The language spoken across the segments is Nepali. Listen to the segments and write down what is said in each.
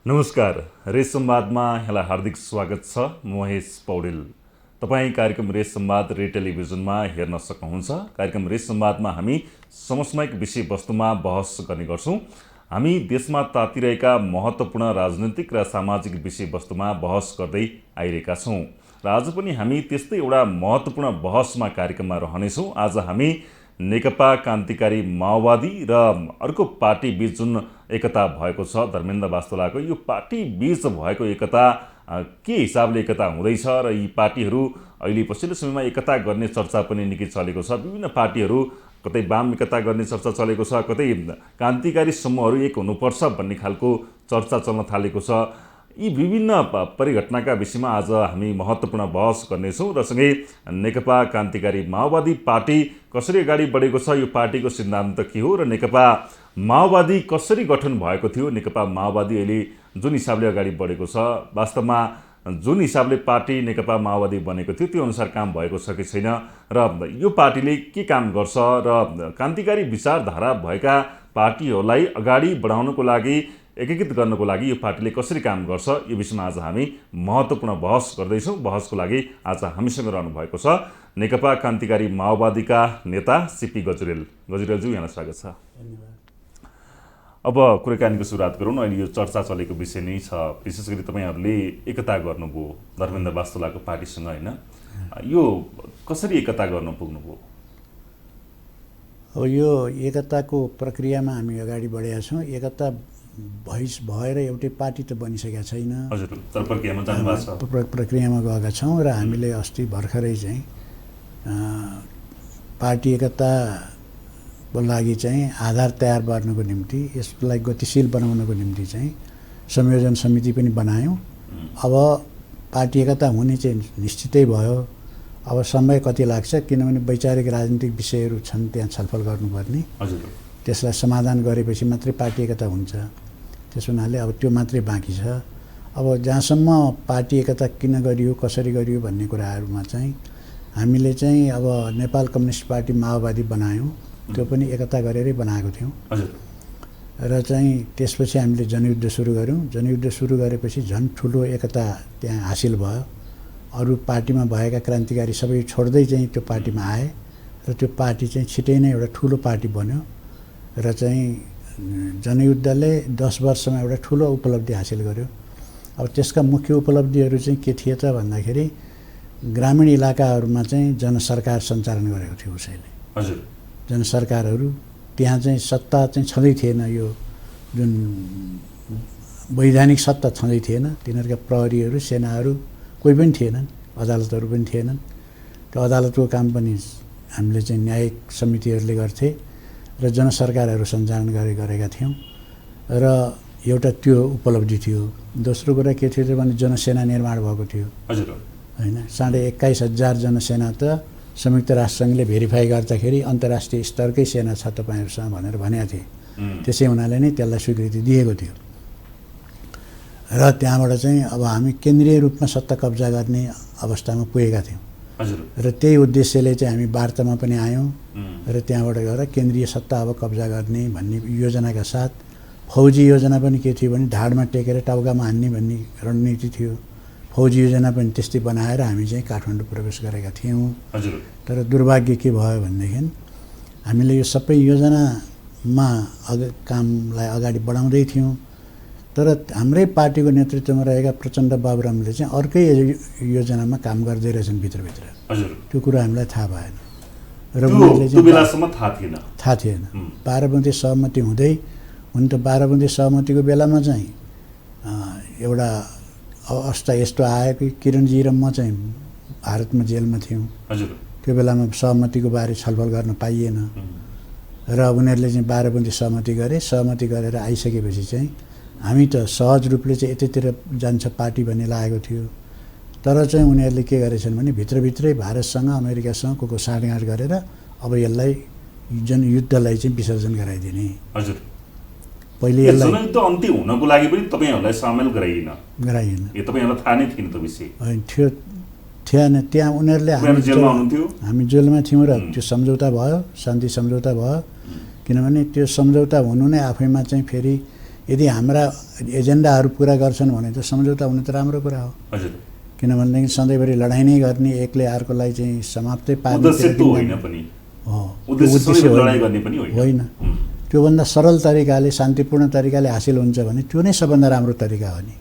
नमस्कार, रेस संवादमा यहाँलाई हार्दिक स्वागत छ। म महेश पौडेल। तपाईँ कार्यक्रम रेस संवाद रे टेलिभिजनमा हेर्न सक्नुहुन्छ। कार्यक्रम रेस संवादमा हामी समसामयिक विषयवस्तुमा बहस गर्ने गर्छौँ। हामी देशमा तातिरहेका महत्त्वपूर्ण राजनीतिक र सामाजिक विषयवस्तुमा बहस गर्दै आइरहेका छौँ र आज पनि हामी त्यस्तै एउटा महत्त्वपूर्ण बहसमा कार्यक्रममा रहनेछौँ। आज हामी नेकपा क्रान्तिकारी माओवादी र अर्को पार्टी बीच जुन एकता भएको छ धर्मेन्द्र वास्तोलाको, यो पार्टी बीच भएको एकता के हिसाबले एकता हुँदैछ र यी पार्टीहरू अहिले पछिल्लो समयमा एकता गर्ने चर्चा पनि निकै चलेको छ। विभिन्न पार्टीहरू कतै वाम एकता गर्ने चर्चा चलेको छ, कतै क्रान्तिकारी समूहहरू एक हुनुपर्छ भन्ने खालको चर्चा चल्न थालेको छ। यी विभिन्न परिघटनाका विषयमा आज हामी महत्त्वपूर्ण बहस गर्नेछौँ र सँगै नेकपा क्रान्तिकारी माओवादी पार्टी कसरी अगाडि बढेको छ, यो पार्टीको सिद्धान्त के हो र नेकपा माओवादी कसरी गठन भएको थियो, नेकपा माओवादी अहिले जुन हिसाबले अगाडि बढेको छ, वास्तवमा जुन हिसाबले पार्टी नेकपा माओवादी बनेको थियो त्यो अनुसार काम भएको छ कि छैन र यो पार्टीले के काम गर्छ र क्रान्तिकारी विचारधारा भएका पार्टीहरूलाई अगाडि बढाउनको लागि, एकीकृत गर्नको लागि यो पार्टीले कसरी काम गर्छ, यो विषयमा आज हामी महत्त्वपूर्ण बहस गर्दैछौँ। बहसको लागि आज हामीसँग रहनु भएको छ नेकपा क्रान्तिकारी माओवादीका नेता सीपी गजुरेल। गजुरेलज्यू, यहाँलाई स्वागत छ। अब कुराकानीको सुरुवात गरौँ। अहिले यो चर्चा चलेको विषय नै छ, विशेष गरी तपाईँहरूले एकता गर्नुभयो धर्मेन्द्र वास्तोलाको पार्टीसँग, होइन? यो कसरी एकता गर्न पुग्नुभयो? अब यो एकताको प्रक्रियामा हामी अगाडि बढेका छौँ। एकता भएर एउटै पार्टी त बनिसकेका छैन। हजुर, तर प्रक्रियामा जानुभएको छ। प्रक्रियामा गएका छौँ र हामीले अस्ति भर्खरै चाहिँ पार्टी एकताको लागि चाहिँ आधार तयार पार्नको निम्ति, यसलाई गतिशील बनाउनको निम्ति चाहिँ संयोजन समिति पनि बनायौँ। अब पार्टी एकता हुने चाहिँ निश्चितै भयो। अब समय कति लाग्छ, किनभने वैचारिक राजनीतिक विषयहरू छन् त्यहाँ छलफल गर्नुपर्ने। त्यसलाई समाधान गरेपछि मात्रै पार्टी एकता हुन्छ। त्यस हुनाले अब त्यो मात्रै बाँकी छ। अब जहाँसम्म पार्टी एकता किन गरियो, कसरी गरियो भन्ने कुराहरूमा चाहिँ हामीले चाहिँ अब नेपाल कम्युनिस्ट पार्टी माओवादी बनायौँ। त्यो पनि एकता गरेरै बनाएको थियौँ र चाहिँ त्यसपछि हामीले जनयुद्ध सुरु गऱ्यौँ। जनयुद्ध सुरु गरेपछि झन् ठुलो एकता त्यहाँ हासिल भयो। अरू पार्टीमा भएका क्रान्तिकारी सबै छोड्दै चाहिँ त्यो पार्टीमा आए र त्यो पार्टी चाहिँ छिटै नै एउटा ठुलो पार्टी बन्यो र चाहिँ जनयुद्धले 10 वर्षमा एउटा ठुलो उपलब्धि हासिल गर्यो। अब त्यसका मुख्य उपलब्धिहरू चाहिँ के थिए त भन्दाखेरि ग्रामीण इलाकाहरूमा चाहिँ जनसरकार सञ्चालन गरेको थियो उसैले। हजुर, जनसरकारहरू त्यहाँ चाहिँ सत्ता चाहिँ छँदै थिएन। यो जुन वैधानिक सत्ता छँदै थिएन। तिनीहरूका प्रहरीहरू, सेनाहरू कोही पनि थिएनन्, अदालतहरू पनि थिएनन्। त्यो अदालतको काम पनि हामीले चाहिँ न्यायिक समितिहरूले गर्थे र जनसरकारहरू सञ्चालन गरेका थियौँ र एउटा त्यो उपलब्धि थियो। दोस्रो कुरा के थियो भने जनसेना निर्माण भएको थियो, होइन? 21,500 जनसेना त संयुक्त राष्ट्रसङ्घले भेरिफाई गर्दाखेरि अन्तर्राष्ट्रिय स्तरकै सेना छ तपाईँहरूसँग भनेर भनेका थिए। त्यसै हुनाले नै त्यसलाई स्वीकृति दिएको थियो र त्यहाँबाट चाहिँ अब हामी केन्द्रीय रूपमा सत्ता कब्जा गर्ने अवस्थामा पुगेका थियौँ र त्यही उद्देश्यले चाहिँ हामी वार्तामा पनि आयौँ र त्यहाँबाट गएर केन्द्रीय सत्ता अब कब्जा गर्ने भन्ने योजनाका साथ फौजी योजना पनि के थियो भने ढाडमा टेकेर टाउकामा हान्ने भन्ने रणनीति थियो। फौजी योजना पनि त्यस्तै बनाएर हामी चाहिँ काठमाडौँ प्रवेश गरेका थियौँ। तर दुर्भाग्य के भयो भनेदेखि हामीले यो सबै योजनामा कामलाई अगाडि बढाउँदै थियौँ, तर हाम्रै पार्टीको नेतृत्वमा रहेका प्रचण्ड बाबुरामले चाहिँ अर्कै योजनामा काम गर्दै रहेछन् भित्रभित्र। त्यो कुरा हामीलाई थाहा भएन र उनीहरूले चाहिँ थाहा थिएन। 12 बुँदे सहमति हुँदै, हुन त 12 बुँदे सहमतिको बेलामा चाहिँ एउटा अवस्था यस्तो आयो कि किरणजी र म चाहिँ भारतमा जेलमा थियौँ। त्यो बेलामा सहमतिको बारे छलफल गर्न पाइएन र उनीहरूले चाहिँ 12 बुँदे सहमति गरे। सहमति गरेर आइसकेपछि चाहिँ हामी त सहज रूपले चाहिँ यतैतिर जान्छ पार्टी भन्ने लागेको थियो। तर चाहिँ उनीहरूले के गरेछन् भने भित्रभित्रै भारतसँग अमेरिकासँग को साँठगाँठ गरेर अब यसलाई जनयुद्धलाई चाहिँ विसर्जन गराइदिने। हजुर, पहिले यसलाई जनयुद्ध अन्त्य हुनको लागि पनि तपाईँहरूलाई सामेल गराइएन? यो तपाईँहरूलाई थाहा नै थिएन? त विषय थिएन। त्यहाँ उनीहरूले हामी जेलमा थियौँ र त्यो सम्झौता भयो, शान्ति सम्झौता भयो। किनभने त्यो सम्झौता हुनु नै आफैमा चाहिँ फेरि यदि हाम्रा एजेन्डाहरू पुरा गर्छन् भने त सम्झौता हुने त राम्रो कुरा हो। हजुर, किनभनेदेखि सधैँभरि लडाइँ नै गर्ने, एकले अर्कोलाई चाहिँ समाप्तै पार्ने उद्देश्य त्यो होइन पनि हो, उद्देश्य सधैँ लडाइँ गर्ने पनि होइन। त्योभन्दा सरल तरिकाले शान्तिपूर्ण तरिकाले हासिल हुन्छ भने त्यो नै सबभन्दा राम्रो तरिका हो नि।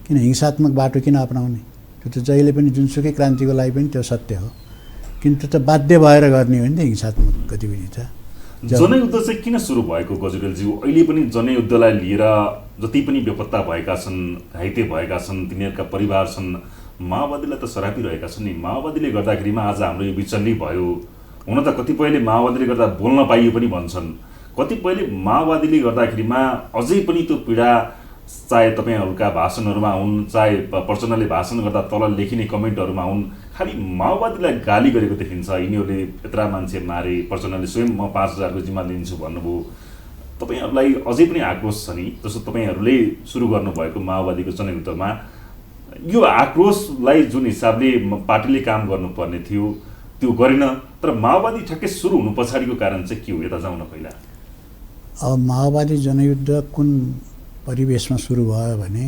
किन हिंसात्मक बाटो किन अपनाउने? त्यो त जहिले पनि जुनसुकै क्रान्तिको लागि पनि त्यो सत्य हो, किन्तु त बाध्य भएर गर्ने हो नि त हिंसात्मक गतिविधि त। जनयुद्ध चाहिँ किन सुरु भएको गजुरेलज्यू? अहिले पनि जनयुद्धलाई लिएर जति पनि बेपत्ता भएका छन्, घाइते भएका छन्, तिनीहरूका परिवार छन्, माओवादीलाई त सरापिरहेका छन् नि। माओवादीले गर्दाखेरिमा आज हाम्रो यो बिचल्ली भयो। हुन त कतिपयले माओवादीले गर्दा बोल्न पाइयो पनि भन्छन्, कतिपयले माओवादीले गर्दाखेरिमा अझै पनि त्यो पीडा, चाहे तपाईँहरूका भाषणहरूमा हुन्, चाहे प्रचण्डले भाषण गर्दा तल लेखिने कमेन्टहरूमा हुन्, खालि माओवादीलाई गाली गरेको देखिन्छ। यिनीहरूले यत्रा मान्छे मारे, प्रचण्डले स्वयं म 5000को जिम्मा लिन्छु भन्नुभयो। तपाईँहरूलाई अझै पनि आक्रोश छ नि, जस्तो तपाईँहरूले सुरु गर्नुभएको माओवादीको जनयुद्धमा यो आक्रोशलाई जुन हिसाबले पार्टीले काम गर्नुपर्ने थियो त्यो गरेन। तर माओवादी ठ्याक्कै सुरु हुनु पछाडिको कारण चाहिँ के हो? यता जाउँ न पहिला। अब माओवादी जनयुद्ध कुन परिवेशमा सुरु भयो भने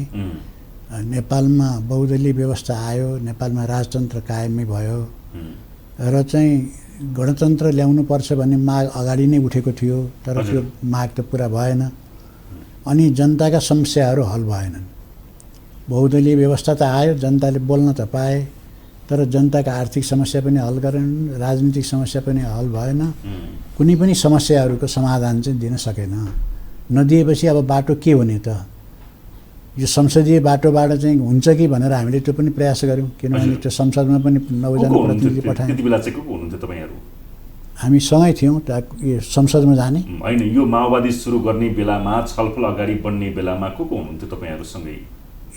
नेपालमा बहुदलीय व्यवस्था आयो, नेपालमा राजतन्त्र कायमै भयो र चाहिँ गणतन्त्र ल्याउनुपर्छ भन्ने माग अगाडि नै उठेको थियो, तर त्यो माग त पुरा भएन। अनि जनताका समस्याहरू हल भएनन्। बहुदलीय व्यवस्था त आयो, जनताले बोल्न त पाए, तर जनताका आर्थिक समस्या पनि हल गरेनन्, राजनीतिक समस्या पनि हल भएन, कुनै पनि समस्याहरूको समाधान चाहिँ दिन सकेन। नदिएपछि अब बाटो के हुने त? यो संसदीय बाटोबाट चाहिँ हुन्छ कि भनेर हामीले त्यो पनि प्रयास गऱ्यौँ, किनभने त्यो संसदमा पनि 9 जना प्रतिनिधि पठायौँ। त्यति बेला चाहिँ को हुनुहुन्थ्यो तपाईँहरू? हामी सँगै थियौँ यो संसदमा जाने। होइन, यो माओवादी सुरु गर्ने बेलामा, छलफल अगाडि बढ्ने बेलामा को हुनुहुन्थ्यो तपाईँहरूसँगै?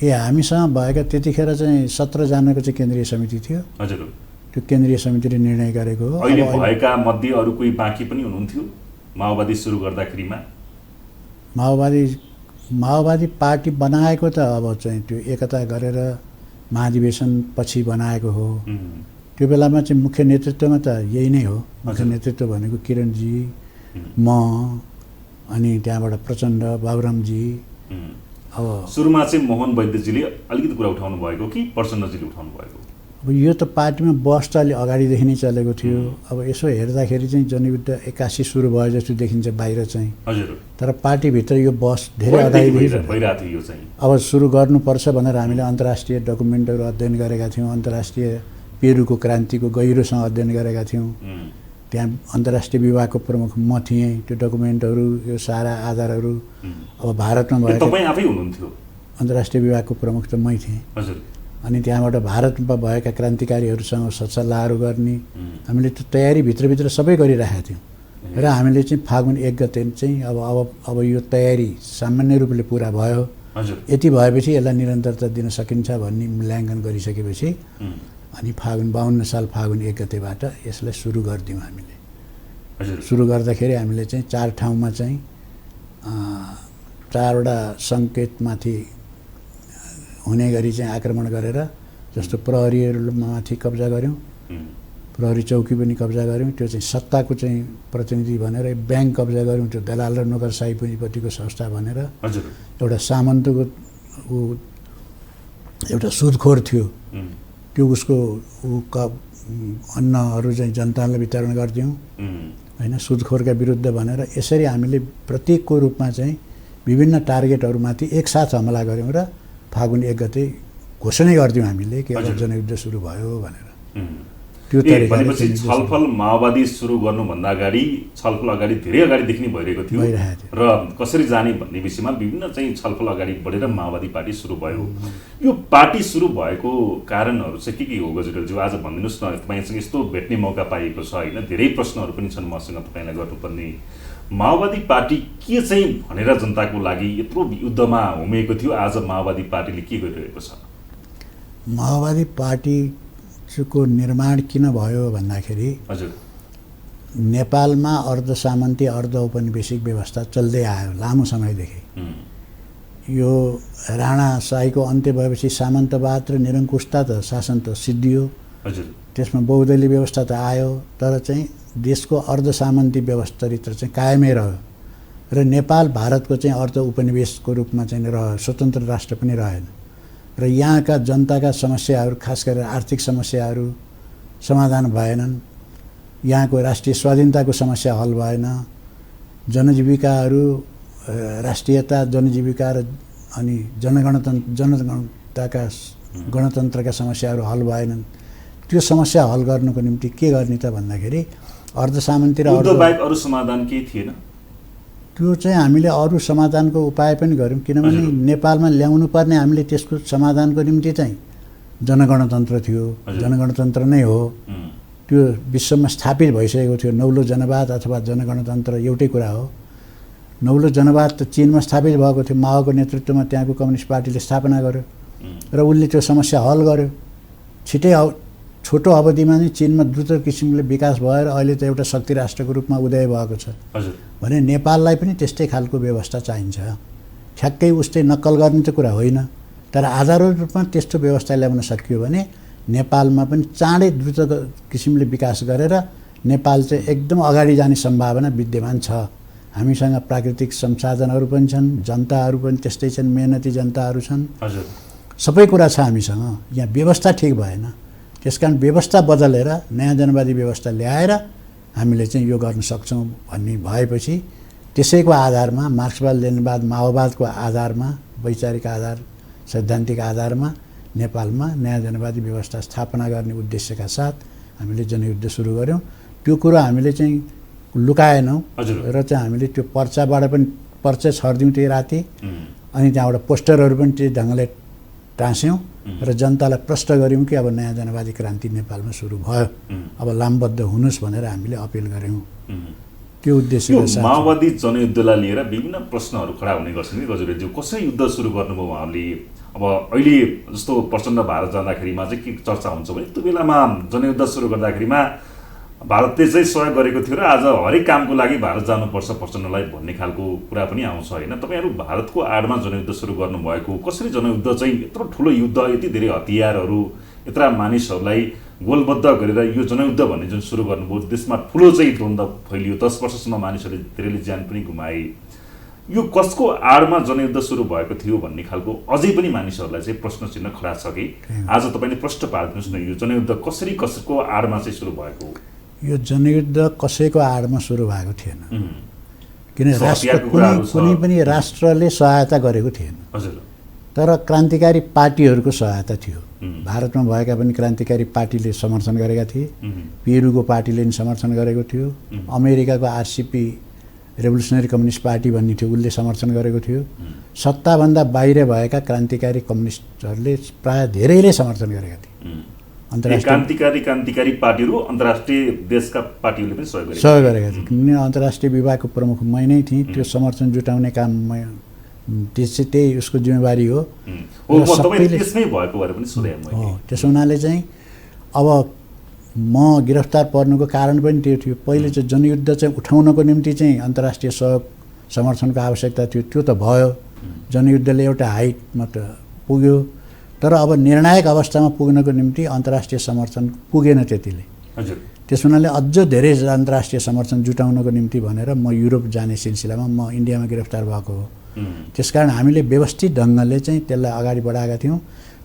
ए हामीसँग भएका त्यतिखेर चाहिँ 17 जनाको चाहिँ केन्द्रीय समिति थियो। हजुर, त्यो केन्द्रीय समितिले निर्णय गरेको हो। अहिले भएका मध्ये अरू कोही बाँकी पनि हुनुहुन्थ्यो माओवादी सुरु गर्दाखेरिमा? माओवादी पार्टी बनाएको त अब चाहिँ त्यो एकता गरेर महाधिवेशन पछि बनाएको हो। त्यो बेलामा चाहिँ मुख्य नेतृत्वमा त यही नै हो। मुख्य नेतृत्व भनेको किरणजी, म, अनि त्यहाँबाट प्रचण्ड, बाबुरामजी। अब सुरुमा चाहिँ मोहन वैद्यजीले अलिकति कुरा उठाउनु भएको कि प्रचण्डजीले उठाउनु भएको? अब यो त पार्टीमा बस त अलि अगाडिदेखि नै चलेको थियो। अब यसो हेर्दाखेरि चाहिँ जनयुद्ध 81 सुरु भयो जस्तो देखिन्छ बाहिर चाहिँ। हजुर, तर पार्टीभित्र यो बस धेरै अगाडिदेखि भइरहेको थियो। यो चाहिँ अब सुरु गर्नुपर्छ भनेर हामीले अन्तर्राष्ट्रिय डकुमेन्टहरू अध्ययन गरेका थियौँ, अन्तर्राष्ट्रिय पेरुको क्रान्तिको गहिरोसँग अध्ययन गरेका थियौँ। त्यहाँ अन्तर्राष्ट्रिय विभागको प्रमुख म थिएँ। त्यो डकुमेन्टहरू, यो सारा आधारहरू अब भारतमा भएको। तपाईँ आफै हुनुहुन्थ्यो? अन्तर्राष्ट्रिय विभागको प्रमुख त मै थिएँ। हजुर, अनि त्यहाँबाट भारतमा भएका क्रान्तिकारीहरूसँग सल्लाहहरू गर्ने हामीले त्यो तयारी भित्रभित्र सबै गरिरहेका थियौँ। र हामीले चाहिँ फागुन 1 गते चाहिँ अब यो तयारी सामान्य रूपले पुरा भयो। हजुर, यति भएपछि यसलाई निरन्तरता दिन सकिन्छ भन्ने मूल्याङ्कन गरिसकेपछि अनि 52 साल फागुन 1 गतेबाट यसलाई सुरु गरिदियौँ हामीले। हजुर, सुरु गर्दाखेरि हामीले चाहिँ 4 ठाउँमा चाहिँ 4वटा सङ्केतमाथि हुने गरी चाहिँ आक्रमण गरेर, जस्तो प्रहरीहरूमाथि कब्जा गऱ्यौँ, प्रहरी चौकी पनि कब्जा गऱ्यौँ। त्यो चाहिँ सत्ताको चाहिँ प्रतिनिधि भनेर ब्याङ्क कब्जा गऱ्यौँ, त्यो दलाल र नोकरसाही पनिपट्टिको संस्था भनेर। हजुर, एउटा सामन्तको एउटा सुदखोर थियो, त्यो उसको अन्नहरू चाहिँ जनतालाई वितरण गरिदियौँ होइन, सुदखोरका विरुद्ध भनेर। यसरी हामीले प्रत्येकको रूपमा चाहिँ विभिन्न टार्गेटहरूमाथि एकसाथ हमला गऱ्यौँ र फागुन 1 गते घोषणा गरिदियौँ हामीले कि अब जनयुद्ध सुरु भयो भनेर। त्यो भनेपछि छलफल माओवादी सुरु गर्नुभन्दा अगाडि, छलफल अगाडि धेरै अगाडिदेखि नै भइरहेको थियो र कसरी जाने भन्ने विषयमा विभिन्न चाहिँ छलफल अगाडि बढेर माओवादी पार्टी सुरु भयो। यो पार्टी सुरु भएको कारणहरू चाहिँ के हो गजुरेलज्यू? आज भनिदिनुहोस् न। तपाईँसँग यस्तो भेट्ने मौका पाइएको छ होइन, धेरै प्रश्नहरू पनि छन् मसँग तपाईँलाई गर्नुपर्ने। माओवादी पार्टी के चाहिँ भनेर जनताको लागि यत्रो युद्धमा होमिएको थियो, आज माओवादी पार्टीले के गरिरहेको छ? माओवादी पार्टीको निर्माण किन भयो भन्दाखेरि हजुर, नेपालमा अर्ध सामन्ती अर्ध औपनिवेशिक व्यवस्था चल्दै आयो लामो समयदेखि। यो राणाशाहीको अन्त्य भएपछि सामन्तवाद र निरङ्कुशता त शासन त सिद्धियो। हजुर, त्यसमा बहुदलीय व्यवस्था त आयो, तर चाहिँ देशको अर्ध सामन्ती व्यवस्था चरित्र चाहिँ कायमै रह्यो। र नेपाल भारतको चाहिँ अर्ध उपनिवेशको रूपमा चाहिँ स्वतन्त्र राष्ट्र पनि रहेन र यहाँका जनताका समस्याहरू खास गरेर आर्थिक समस्याहरू समाधान भएनन्, यहाँको राष्ट्रिय स्वाधीनताको समस्या हल भएन, जनजीविकाहरू राष्ट्रियता जनजीविका र अनि जनगणताका गणतन्त्रका समस्याहरू हल भएनन्। त्यो समस्या हल गर्नुको निम्ति के गर्ने त भन्दाखेरि अर्धसामन्ती र युद्धबाहेक अरू समाधान केही थिएन। त्यो चाहिँ हामीले अरू समाधानको उपाय पनि गऱ्यौँ, किनभने नेपालमा ल्याउनु पर्ने हामीले त्यसको समाधानको निम्ति चाहिँ जनगणतन्त्र थियो, जनगणतन्त्र नै हो, त्यो विश्वमा स्थापित भइसकेको थियो। नौलो जनवाद अथवा जनगणतन्त्र एउटै कुरा हो। नौलो जनवाद त चीनमा स्थापित भएको थियो, माओको नेतृत्वमा त्यहाँको कम्युनिस्ट पार्टीले स्थापना गर्यो र उसले त्यो समस्या हल गर्यो। छिटै छोटो अवधिमा नै चीनमा द्रुत किसिमले विकास भएर अहिले त एउटा शक्ति राष्ट्रको रूपमा उदय भएको छ भने नेपाललाई पनि त्यस्तै खालको व्यवस्था चाहिन्छ। ठ्याक्कै उस्तै नक्कल गर्ने त कुरा होइन, तर आधारभूत रूपमा त्यस्तो व्यवस्था ल्याउन सकियो भने नेपालमा पनि चाँडै द्रुत किसिमले विकास गरेर नेपाल चाहिँ एकदम अगाडि जाने सम्भावना विद्यमान छ। हामीसँग प्राकृतिक संसाधनहरू पनि छन्, जनताहरू पनि त्यस्तै छन्, मेहनती जनताहरू छन्, सबै कुरा छ हामीसँग। यहाँ व्यवस्था ठिक भएन, त्यसकारण व्यवस्था बदलेर नयाँ जनवादी व्यवस्था ल्याएर हामीले चाहिँ यो गर्न सक्छौँ भन्ने भएपछि त्यसैको आधारमा मार्क्सवाद लेनिनवाद माओवादको आधारमा वैचारिक आधार सैद्धान्तिक आधारमा नेपालमा नयाँ जनवादी व्यवस्था स्थापना गर्ने उद्देश्यका साथ हामीले जनयुद्ध सुरु गऱ्यौँ। त्यो कुरो हामीले चाहिँ लुकाएनौँ र चाहिँ हामीले त्यो पर्चाबाट पनि पर्चा छरिदिउँ त्यही राति, अनि त्यहाँबाट पोस्टरहरू पनि त्यही ढङ्गले टाँस्यौँ र जनतालाई प्रश्न गऱ्यौँ कि अब नयाँ जनवादी क्रान्ति नेपालमा सुरु भयो, अब लामबद्ध हुनुहोस् भनेर हामीले अपिल गऱ्यौँ। त्यो उद्देश्यका साथ माओवादी जनयुद्धलाई लिएर विभिन्न प्रश्नहरू खडा हुने गर्छन् कि गजुरेज्यू, कसरी युद्ध सुरु गर्नुभयो उहाँहरूले? अब अहिले जस्तो प्रचण्ड भारत जाँदाखेरिमा चाहिँ के चर्चा हुन्छ भने त्यो बेलामा जनयुद्ध सुरु गर्दाखेरिमा भारतले चाहिँ सहयोग गरेको थियो र आज हरेक कामको लागि भारत जानुपर्छ प्रचण्डलाई भन्ने खालको कुरा पनि आउँछ होइन? तपाईँहरू भारतको आडमा जनयुद्ध सुरु गर्नुभएको, कसरी जनयुद्ध चाहिँ यत्रो ठुलो युद्ध, यति धेरै हतियारहरू, यत्र मानिसहरूलाई गोलबद्ध गरेर यो जनयुद्ध भन्ने जुन सुरु गर्नुभयो, देशमा ठुलो चाहिँ द्वन्द्व फैलियो, 10 वर्षसम्म मानिसहरूले धेरैले ज्यान पनि गुमाए। यो कसको आडमा जनयुद्ध सुरु भएको थियो भन्ने खालको अझै पनि मानिसहरूलाई चाहिँ प्रश्न चिन्ह खडा छ कि आज तपाईँले प्रश्न पारिदिनुहोस् न, यो जनयुद्ध कसरी कसको आडमा चाहिँ सुरु भएको? यो जनयुद्ध कसैको आडमा सुरु भएको थिएन, किन कुनै पनि राष्ट्रले सहायता गरेको थिएन, तर क्रान्तिकारी पार्टीहरूको सहायता थियो। भारतमा भएका पनि क्रान्तिकारी पार्टीले समर्थन गरेका थिए, पेरुको पार्टीले पनि समर्थन गरेको थियो, अमेरिकाको आरसिपी रेभोल्युसनरी कम्युनिस्ट पार्टी भन्ने थियो उसले समर्थन गरेको थियो, सत्ताभन्दा बाहिर भएका क्रान्तिकारी कम्युनिस्टहरूले प्राय धेरैले समर्थन गरेका थिए। क्रान्तिकारी पार्टीहरू अन्तर्राष्ट्रिय देशका पार्टीहरूले पनि सहयोग गरेका थिए, किनभने अन्तर्राष्ट्रिय विभागको प्रमुख मै नै थिएँ, त्यो समर्थन जुटाउने काम त्यही उसको जिम्मेवारी हो। त्यसो हुनाले चाहिँ अब म गिरफ्तार पर्नुको कारण पनि त्यो थियो। पहिले चाहिँ जनयुद्ध चाहिँ उठाउनको निम्ति चाहिँ अन्तर्राष्ट्रिय सहयोग समर्थनको आवश्यकता थियो, त्यो त भयो, जनयुद्धले एउटा हाइटमा त पुग्यो, तर अब निर्णायक अवस्थामा पुग्नको निम्ति अन्तर्राष्ट्रिय समर्थन पुगेन त्यतिले। त्यस हुनाले अझ धेरै अन्तर्राष्ट्रिय समर्थन जुटाउनको निम्ति भनेर म युरोप जाने सिलसिलामा म इन्डियामा गिरफ्तार भएको हो। त्यसकारण हामीले व्यवस्थित ढङ्गले चाहिँ त्यसलाई अगाडि बढाएका थियौँ।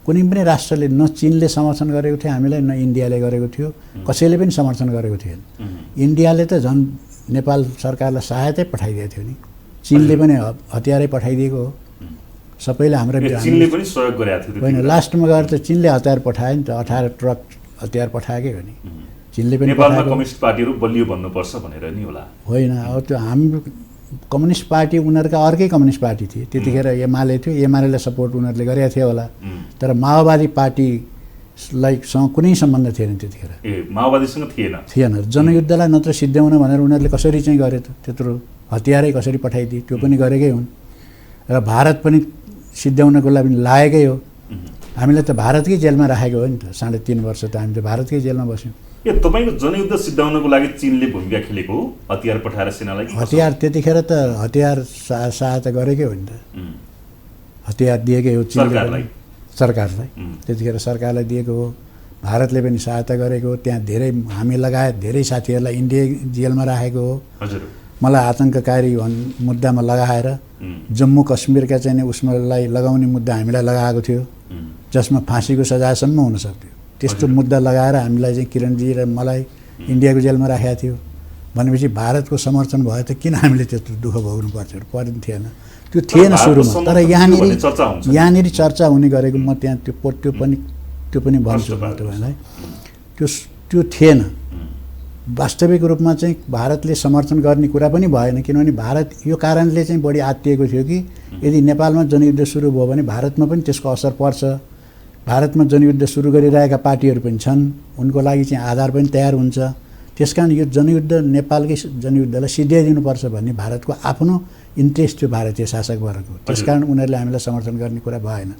कुनै पनि राष्ट्रले न चीनले समर्थन गरेको थियो हामीलाई, न इन्डियाले गरेको थियो, कसैले पनि समर्थन गरेको थिएन। इन्डियाले त झन् नेपाल सरकारलाई सहायतै पठाइदिएको थियो नि, चीनले पनि हतियारै पठाइदिएको हो। सबैले हाम्रो चीनले पनि सहयोग गरेको थियो होइन, लास्टमा गएर त चीनले हतियार पठायो नि त, 18 ट्रक हतियार पठाएकै हो नि, चीनले पनि। नेपालमा कम्युनिस्ट पार्टीहरू बलियो भन्नुपर्छ भनेर नि होला? होइन, अब त्यो हाम्रो कम्युनिस्ट पार्टी उनीहरूका अर्कै कम्युनिस्ट पार्टी थिए त्यतिखेर, एमाले थियो, एमालेलाई सपोर्ट उनीहरूले गरेका थियो होला, तर माओवादी पार्टीलाई सँग कुनै सम्बन्ध थिएन त्यतिखेर। माओवादीसँग थिएन। जनयुद्धलाई नत्र सिद्ध्याउन भनेर उनीहरूले कसरी चाहिँ गरे त, त्यत्रो हतियारै कसरी पठाइदिए, त्यो पनि गरेकै हुन्। र भारत पनि सिद्ध्याउनको लागि पनि लागेकै हो। हामीले त भारतकै जेलमा राखेको हो नि त, 3.5 वर्ष त हामी त भारतकै जेलमा बस्यौँ। तपाईँको जनयुद्ध सिद्ध्याउनको लागि चीनले भूमिका खेलेको हो, हतियार पठाएर सेनालाई? हतियार त्यतिखेर त हतियार सहायता गरेकै हो नि त, हतियार दिएकै हो चीनले सरकारलाई, त्यतिखेर सरकारलाई दिएको हो। भारतले पनि सहायता गरेको हो, त्यहाँ धेरै हामी लगायत धेरै साथीहरूलाई इन्डिया जेलमा राखेको हो। मलाई आतङ्ककारी मुद्दामा लगाएर जम्मू कश्मीरका चाहिँ उसलाई लगाउने मुद्दा हामीलाई लगाएको थियो, जसमा फाँसीको सजायसम्म हुन सक्थ्यो। त्यस्तो मुद्दा लगाएर हामीलाई चाहिँ किरणजी र मलाई इन्डियाको जेलमा राखेको थियो भनेपछि भारतको समर्थन भयो त किन हामीले त्यस्तो दुःख भोग्नु पर्ने थिएन। त्यो थिएन सुरुमा, तर यहाँनिर चर्चा हुने गरेको म त्यहाँ त्यो पनि भन्छु म तपाईँलाई। त्यो थिएन। वास्तविक रूपमा चाहिँ भारतले समर्थन गर्ने कुरा पनि भएन, किनभने भारत यो कारणले चाहिँ बढी आत्तिएको थियो कि यदि नेपालमा जनयुद्ध सुरु भयो भने भारतमा पनि त्यसको असर पर्छ। भारतमा जनयुद्ध सुरु गरिरहेका पार्टीहरू पनि छन्, उनको लागि चाहिँ आधार पनि तयार हुन्छ। त्यसकारण यो जनयुद्ध नेपालकै जनयुद्धलाई सिद्ध्याइदिनुपर्छ भन्ने भारतको आफ्नो इन्ट्रेस्ट थियो भारतीय शासकवर्गको। त्यसकारण उनीहरूले हामीलाई समर्थन गर्ने कुरा भएन।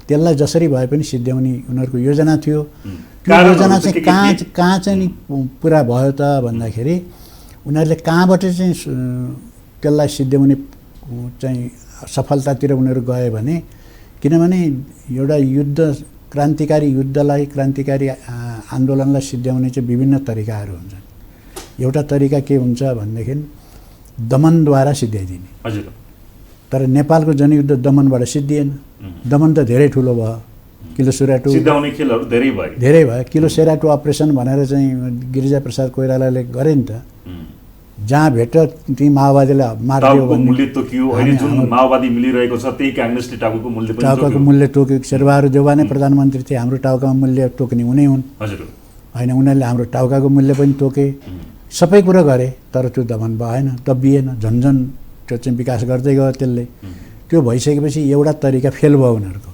त्यसलाई जसरी भए पनि सिद्ध्याउने उनीहरूको योजना थियो। त्यो योजना चाहिँ कहाँ चाहिँ पुरा भयो त भन्दाखेरि उनीहरूले कहाँबाट चाहिँ त्यसलाई सिद्ध्याउने चाहिँ सफलतातिर उनीहरू गए भने, किनभने एउटा युद्ध क्रान्तिकारी युद्धलाई क्रान्तिकारी आन्दोलनलाई सिद्ध्याउने चाहिँ विभिन्न तरिकाहरू हुन्छन्। एउटा तरिका के हुन्छ भनेदेखि दमनद्वारा सिद्ध्याइदिने। हजुर। तर नेपालको जनयुद्ध दमनबाट सिद्धिएन। दमन त धेरै ठुलो भयो। किलो सेराटु सिद्ध्याउने खेलहरू धेरै भयो। किलो सेराटु अपरेसन भनेर चाहिँ गिरिजाप्रसाद कोइरालाले गरे नि त। जहाँ भेट्ट ती माओवादीले मारिदियो भने मूल्य तोकियो। अहिले जुन माओवादी मिलिरहेको छ त्यही काङ्ग्रेसले टाउकाको मूल्य पनि टाउकाको मूल्य तोक्यो। शेरबहादुर देउवा नै प्रधानमन्त्री थिए, हाम्रो टाउकाको मूल्य तोक्ने हुनै हुन्। हजुर। होइन, उनीहरूले हाम्रो टाउकाको मूल्य पनि तोके, सबै कुरा गरे, तर त्यो दमन भएन, दबिएन। झन्झन त्यो चाहिँ विकास गर्दै गयो त्यसले। त्यो भइसकेपछि एउटा तरिका फेल भयो उनीहरूको।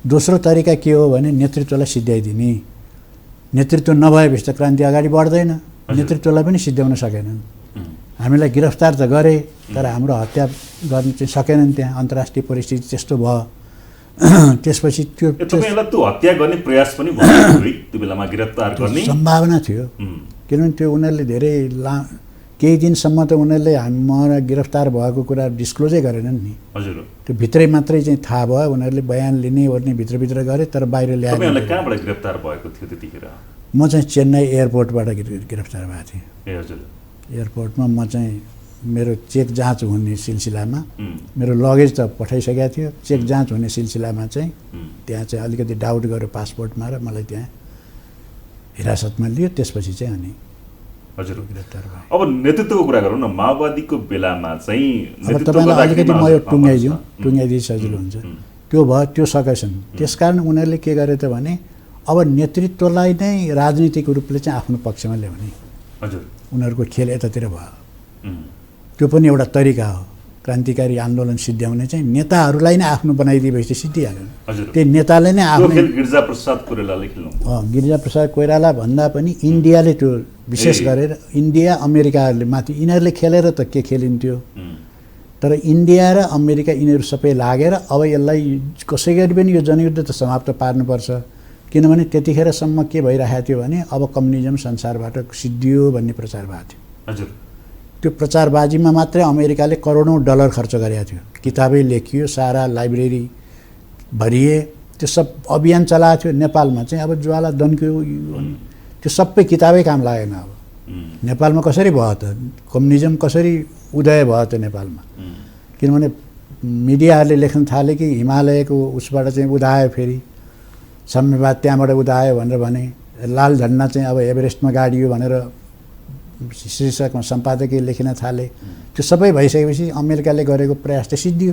दोस्रो तरिका के हो भने नेतृत्वलाई सिद्ध्याइदिने। नेतृत्व नभएपछि त क्रान्ति अगाडि बढ्दैन। नेतृत्वलाई पनि सिद्ध्याउन सकेनन्। हामीलाई गिरफ्तार त गरे, तर हाम्रो हत्या गर्न चाहिँ सकेनन्। त्यहाँ अन्तर्राष्ट्रिय परिस्थिति त्यस्तो भयो। त्यसपछि तपाईँलाई त्यो हत्या गर्ने प्रयास पनि भयो त्यो बेलामा, गिरफ्तार गर्ने सम्भावना थियो। किनभने त्यो उनीहरूले धेरै केही दिनसम्म त उनीहरूले म गिरफ्तार भएको कुरा डिस्क्लोजै गरेनन् नि। हजुर। त्यो भित्रै मात्रै चाहिँ थाहा भयो। उनीहरूले बयान लिने ओर्ने भित्रभित्र गरे, तर बाहिर ल्याए। कहाँबाट गिरफ्तार भएको थियो त्यतिखेर? म चाहिँ चेन्नई एयरपोर्टबाट गिरफ्तार भएको थिएँ। ए हजुर। एयरपोर्टमा म चाहिँ मेरो चेक जाँच हुने सिलसिलामा, मेरो लगेज त पठाइसकेको थियो, चेक जाँच हुने सिलसिलामा चाहिँ त्यहाँ चाहिँ अलिकति डाउट गर्यो पासपोर्टमा र मलाई त्यहाँ हिरासतमा लियो। त्यसपछि चाहिँ अनि हजुर गिरफ्तार भयो। अब नेतृत्वको कुरा गरौँ न। माओवादीको बेलामा चाहिँ अब तपाईँलाई अलिकति म यो टुङ्गाइदिए सजिलो हुन्छ। त्यो भयो, त्यो सकेछन्। त्यसकारण उनीहरूले के गरे त भने अब नेतृत्वलाई नै राजनीतिक रूपले चाहिँ आफ्नो पक्षमा ल्याउने। हजुर। उनीहरूको खेल यतातिर भयो। त्यो पनि एउटा तरिका हो। क्रान्तिकारी आन्दोलन सिद्ध्याउने चाहिँ नेताहरूलाई नै आफ्नो बनाइदिएपछि त सिद्धिहाल्यो। त्यही नेताले नै आफ्नो गिरिजाप्रसाद कोइरालाले खेल्नु। गिरिजाप्रसाद कोइराला भन्दा पनि इन्डियाले त्यो विशेष गरेर इन्डिया अमेरिकाहरूले माथि यिनीहरूले खेलेर त के खेलिन्थ्यो। तर इन्डिया र अमेरिका यिनीहरू सबै लागेर अब यसलाई कसै गरी पनि यो जनयुद्ध त समाप्त पार्नुपर्छ। किनभने त्यतिखेरसम्म के भइरहेको थियो भने अब कम्युनिजम संसारबाट सिद्धियो भन्ने प्रचार भएको थियो। हजुर। त्यो प्रचारबाजीमा मात्रै अमेरिकाले करोडौँ डलर खर्च गरेको थियो। किताबै लेखियो, सारा लाइब्रेरी भरिए, त्यो सब अभियान चलाएको थियो। नेपालमा चाहिँ अब ज्वाला दन्क्यो, त्यो सबै किताबै काम लागेन। अब नेपालमा कसरी भयो त कम्युनिजम, कसरी उदय भयो त नेपालमा? किनभने मिडियाहरूले लेख्न थाले कि हिमालयको उसबाट चाहिँ उदायो, फेरि साम्यवाद त्यहाँबाट उदायो भनेर भने, लाल झन्डा चाहिँ अब एभरेस्टमा गाडियो भनेर शीर्षकमा सम्पादकीय लेखिन थाले। त्यो सबै भइसकेपछि अमेरिकाले गरेको प्रयास त सिद्धियो।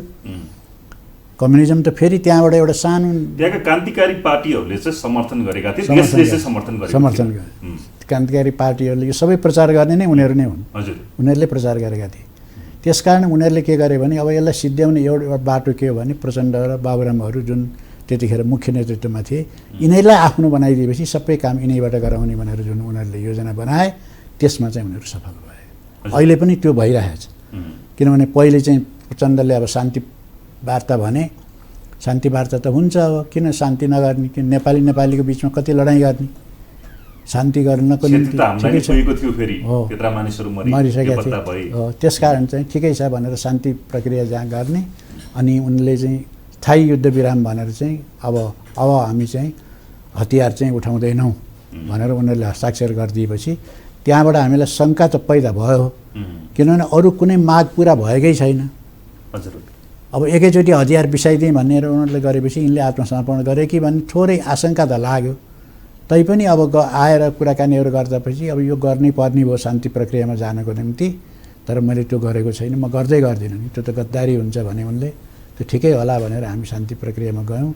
कम्युनिजम त फेरि त्यहाँबाट एउटा सानो त्यहाँका क्रान्तिकारी पार्टीहरूले चाहिँ समर्थन गरेका थिए, देशले चाहिँ समर्थन गरे। क्रान्तिकारी पार्टीहरूले यो सबै प्रचार गर्ने नै उनीहरू नै हुन्। हजुर। उनीहरूले प्रचार गरेका थिए। त्यसकारण उनीहरूले के गरे भने अब यसलाई सिद्ध्याउने एउटा बाटो के हो भने प्रचण्ड र बाबुरामहरू जुन त्यतिखेर मुख्य नेतृत्वमा थिए, यिनीहरूलाई आफ्नो बनाइदिएपछि सबै काम यिनीबाट गराउने भनेर जुन उनीहरूले योजना बनाए, त्यसमा चाहिँ उनीहरू सफल भए। अहिले पनि त्यो भइरहेछ। किनभने पहिले चाहिँ प्रचण्डले अब शान्ति वार्ता भने, शान्ति वार्ता त हुन्छ, अब किन शान्ति नगर्ने? किन नेपालीको बिचमा कति लडाइँ गर्ने? शान्ति गर्नको निम्ति मरिसकेका थिए। त्यसकारण चाहिँ ठिकै छ भनेर शान्ति प्रक्रिया जहाँ गर्ने, अनि उनले चाहिँ स्थायी युद्ध विराम भनेर चाहिँ अब हामी चाहिँ हतियार चाहिँ उठाउँदैनौँ भनेर उनीहरूले हस्ताक्षर गरिदिएपछि त्यहाँबाट हामीलाई शङ्का त पैदा भयो। किनभने अरू कुनै माग पुरा भएकै छैन। हजुर अब एकैचोटि हतियार बिसाइदिएँ भनेर उनीहरूले गरेपछि यिनले आत्मसमर्पण गरे कि भन्ने थोरै आशंका त लाग्यो। तैपनि अब आएर कुराकानीहरू गर्दापछि अब यो गर्नै पर्ने भयो शान्ति प्रक्रियामा जानको निम्ति, तर मैले त्यो गरेको छैन, म गर्दै गर्दिनँ नि, त्यो त गद्दारी हुन्छ भने उनले, त्यो ठिकै होला भनेर हामी शान्ति प्रक्रियामा गयौँ।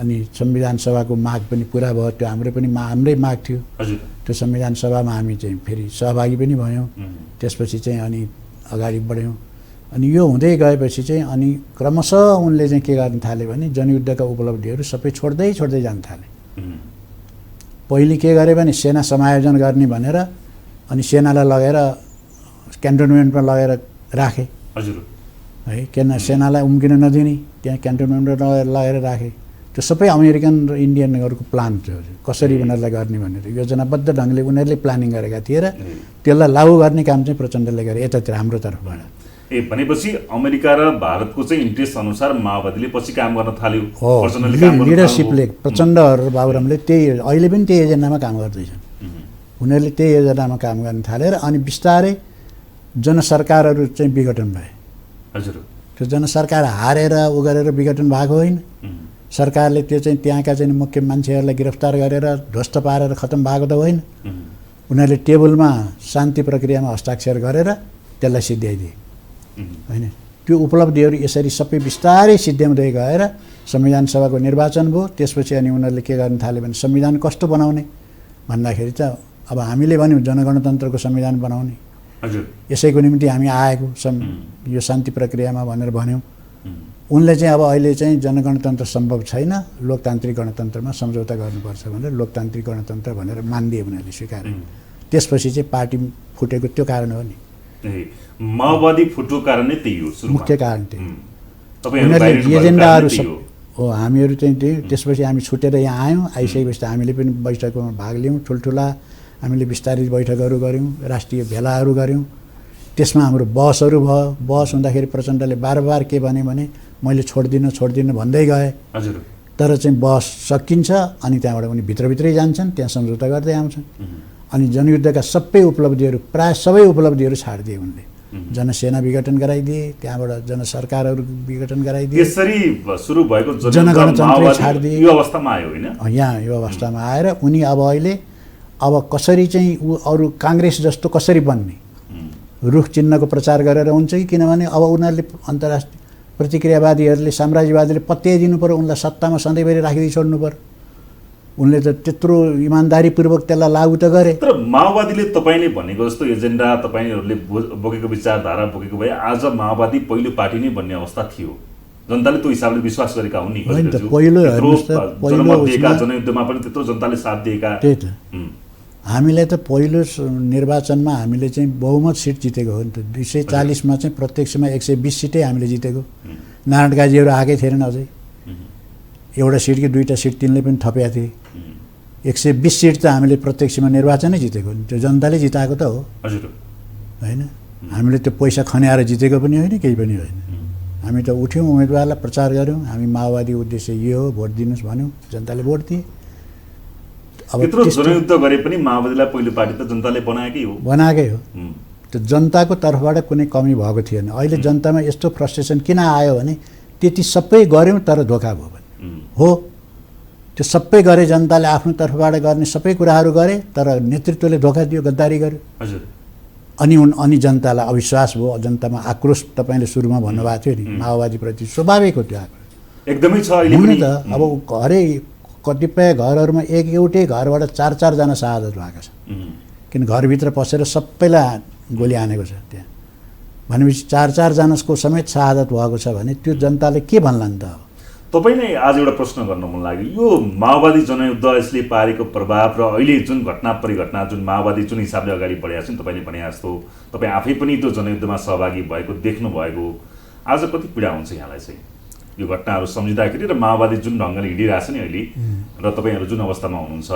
अनि संविधान सभाको माग पनि पुरा भयो, त्यो हाम्रो पनि हाम्रै माग थियो। त्यो संविधान सभामा हामी चाहिँ फेरि सहभागी पनि भयौँ। त्यसपछि चाहिँ अनि अगाडि बढ्यौँ। अनि यो हुँदै गएपछि चाहिँ अनि क्रमशः उनले चाहिँ के गर्न थाले भने जनयुद्धका उपलब्धिहरू सबै छोड्दै जान थाले। पहिले के गरे भने सेना समायोजन गर्ने भनेर अनि सेनालाई लगेर क्यान्टोनमेन्टमा लगेर राखे। हजुर है, किन सेनालाई उम्किन नदिने, त्यहाँ क्यान्टोनमेन्टमा लगेर राखे। त्यो सबै अमेरिकन र इन्डियनहरूको प्लान थियो, कसरी उनीहरूलाई गर्ने भनेर योजनाबद्ध ढङ्गले उनीहरूले प्लानिङ गरेका थिए र त्यसलाई लागू गर्ने काम चाहिँ प्रचण्डले गरे यतातिर हाम्रो तर्फबाट। भनेपछि अमेरिका र भारतको चाहिँ इन्ट्रेस्ट अनुसार माओवादीले पछि काम गर्न थाल्यो। लिडरसिपले प्रचण्ड र बाबुरामले त्यही अहिले पनि त्यही एजेन्डामा काम गर्दैछन्। उनीहरूले त्यही एजेन्डामा काम गर्न थालेर अनि बिस्तारै जनसरकारहरू चाहिँ विघटन भए। हजुर त्यो जनसरकार हारेर उ गरेर विघटन भएको होइन। सरकारले त्यो चाहिँ त्यहाँका चाहिँ मुख्य मान्छेहरूलाई गिरफ्तार गरेर ध्वस्त पारेर खतम भएको त होइन। उनीहरूले टेबलमा शान्ति प्रक्रियामा हस्ताक्षर गरेर त्यसलाई सिद्ध्याइदिए होइन। त्यो उपलब्धिहरू यसरी सबै बिस्तारै सिद्ध्याउँदै गएर संविधान सभाको निर्वाचन भयो। त्यसपछि अनि उनीहरूले के गर्न थाले भने संविधान कस्तो बनाउने भन्दाखेरि त अब हामीले भन्यौँ जनगणतन्त्रको संविधान बनाउने, यसैको निम्ति हामी आएको यो शान्ति प्रक्रियामा भनेर भन्यौँ। उनले चाहिँ अब अहिले चाहिँ जनगणतन्त्र सम्भव छैन, लोकतान्त्रिक गणतन्त्रमा सम्झौता गर्नुपर्छ भनेर लोकतान्त्रिक गणतन्त्र भनेर मानिदिए उनीहरूले, स्वीकारे। त्यसपछि चाहिँ पार्टी फुटेको त्यो कारण हो नि। माओवादी फुट्नुको कारण नै त्यही हो, मुख्य कारण त्यही। उनीहरूले एजेन्डाहरू सब हो, हामीहरू चाहिँ त्यही। त्यसपछि हामी छुटेर यहाँ आयौँ। आइसकेपछि हामीले पनि बैठकमा भाग लियौँ, ठुल्ठुला हामीले विस्तारित बैठकहरू गऱ्यौँ, राष्ट्रिय भेलाहरू गऱ्यौँ। त्यसमा हाम्रो बहसहरू भयो। बहस हुँदाखेरि प्रचण्डले बार के भने मैले छोड्दिनँ भन्दै गए। हजुर तर चाहिँ बहस सकिन्छ अनि त्यहाँबाट उनी भित्रभित्रै जान्छन्, त्यहाँ सम्झौता गर्दै आउँछन्। अनि जनयुद्धका सबै उपलब्धिहरू प्राय सबै उपलब्धिहरू छाडिदिए उनले। जनसेना विघटन गराइदिए, त्यहाँबाट जनसरकारहरू विघटन गराइदिए। यसरी सुरु भएको जनगणतन्त्र छाडिदिए। यो अवस्थामा आयो होइन, यहाँ यो अवस्थामा आएर उनी अब अहिले कसरी चाहिँ ऊ अरू काङ्ग्रेस जस्तो कसरी बन्ने, रुख चिन्हको प्रचार गरेर हुन्छ कि, किनभने अब उनीहरूले अन्तर्राष्ट्रिय प्रतिक्रियावादीहरूले साम्राज्यवादीले पत्याइदिनु पर्यो, उनलाई सत्तामा सधैँभरि राखिदिई छोड्नु पर्यो। उनले त त्यत्रो इमान्दारीपूर्वक त्यसलाई लागू त गरे। तर माओवादीले तपाईँले भनेको जस्तो एजेन्डा तपाईँहरूले बोकेको विचारधारा बोकेको भए आज माओवादी पहिलो पार्टी नै बन्ने अवस्था थियो। जनताले त्यो हिसाबले विश्वास गरेका हुन् नि। जनयुद्धमा पनि त्यत्रो जनताले साथ दिएका। त्यही त हामीलाई त पहिलो निर्वाचनमा हामीले चाहिँ बहुमत सिट जितेको हो नि त। 240मा चाहिँ प्रत्यक्षमा 120 सिटै हामीले जितेको। नारायण काजीहरू आएकै थिएनन् अझै, एउटा सिट कि दुईवटा सिट तिनले पनि थपेका थिए। 120 सिट त हामीले प्रत्यक्षमा निर्वाचनै जितेको, त्यो जनताले जिताएको त हो होइन। हामीले त्यो पैसा खन्याएर जितेको पनि होइन, केही पनि होइन। हामी त उठ्यौँ, उम्मेदवारलाई प्रचार गऱ्यौँ, हामी माओवादी उद्देश्य यो हो, भोट दिनुहोस् भन्यौँ, जनताले भोट दिए। अब त्यत्रो जनयुद्ध गरे पनि माओवादीलाई पहिलो पार्टी त जनताले बनाएकै हो। त्यो जनताको तर्फबाट कुनै कमी भएको थिएन। अहिले जनतामा यस्तो फ्रस्ट्रेसन किन आयो भने त्यति सबै गऱ्यौँ तर धोका भयो भने हो। त्यो सबै गरे, जनताले आफ्नो तर्फबाट गर्ने सबै कुराहरू गरे तर नेतृत्वले धोका दियो, गद्दारी गर्यो। अनि जनतालाई अविश्वास भयो, जनतामा आक्रोश तपाईँले सुरुमा भन्नुभएको थियो नि माओवादीप्रति, स्वाभाविक हो त्यो आक्रोश एकदमै छ। त अब घरै कतिपय घरहरूमा एउटै घरबाट 4 जना शहादत भएको छ, किन घरभित्र पसेर सबैलाई गोली हानेको छ त्यहाँ। भनेपछि 4 जनाको समेत शहादत भएको छ भने त्यो जनताले के भन्ला नि त। अब तपाईँलाई आज एउटा प्रश्न गर्न मन लाग्यो, यो माओवादी जनयुद्ध यसले पारेको प्रभाव र अहिले जुन घटना परिघटना जुन माओवादी जुन हिसाबले अगाडि बढेका छन्, तपाईँले भने जस्तो तपाईँ आफै पनि त्यो जनयुद्धमा सहभागी भएको देख्नु भएको, आज कति पीडा हुन्छ यहाँलाई चाहिँ यो घटनाहरू सम्झिँदाखेरि र माओवादी जुन ढङ्गले हिँडिरहेछ नि अहिले र तपाईँहरू जुन अवस्थामा हुनुहुन्छ,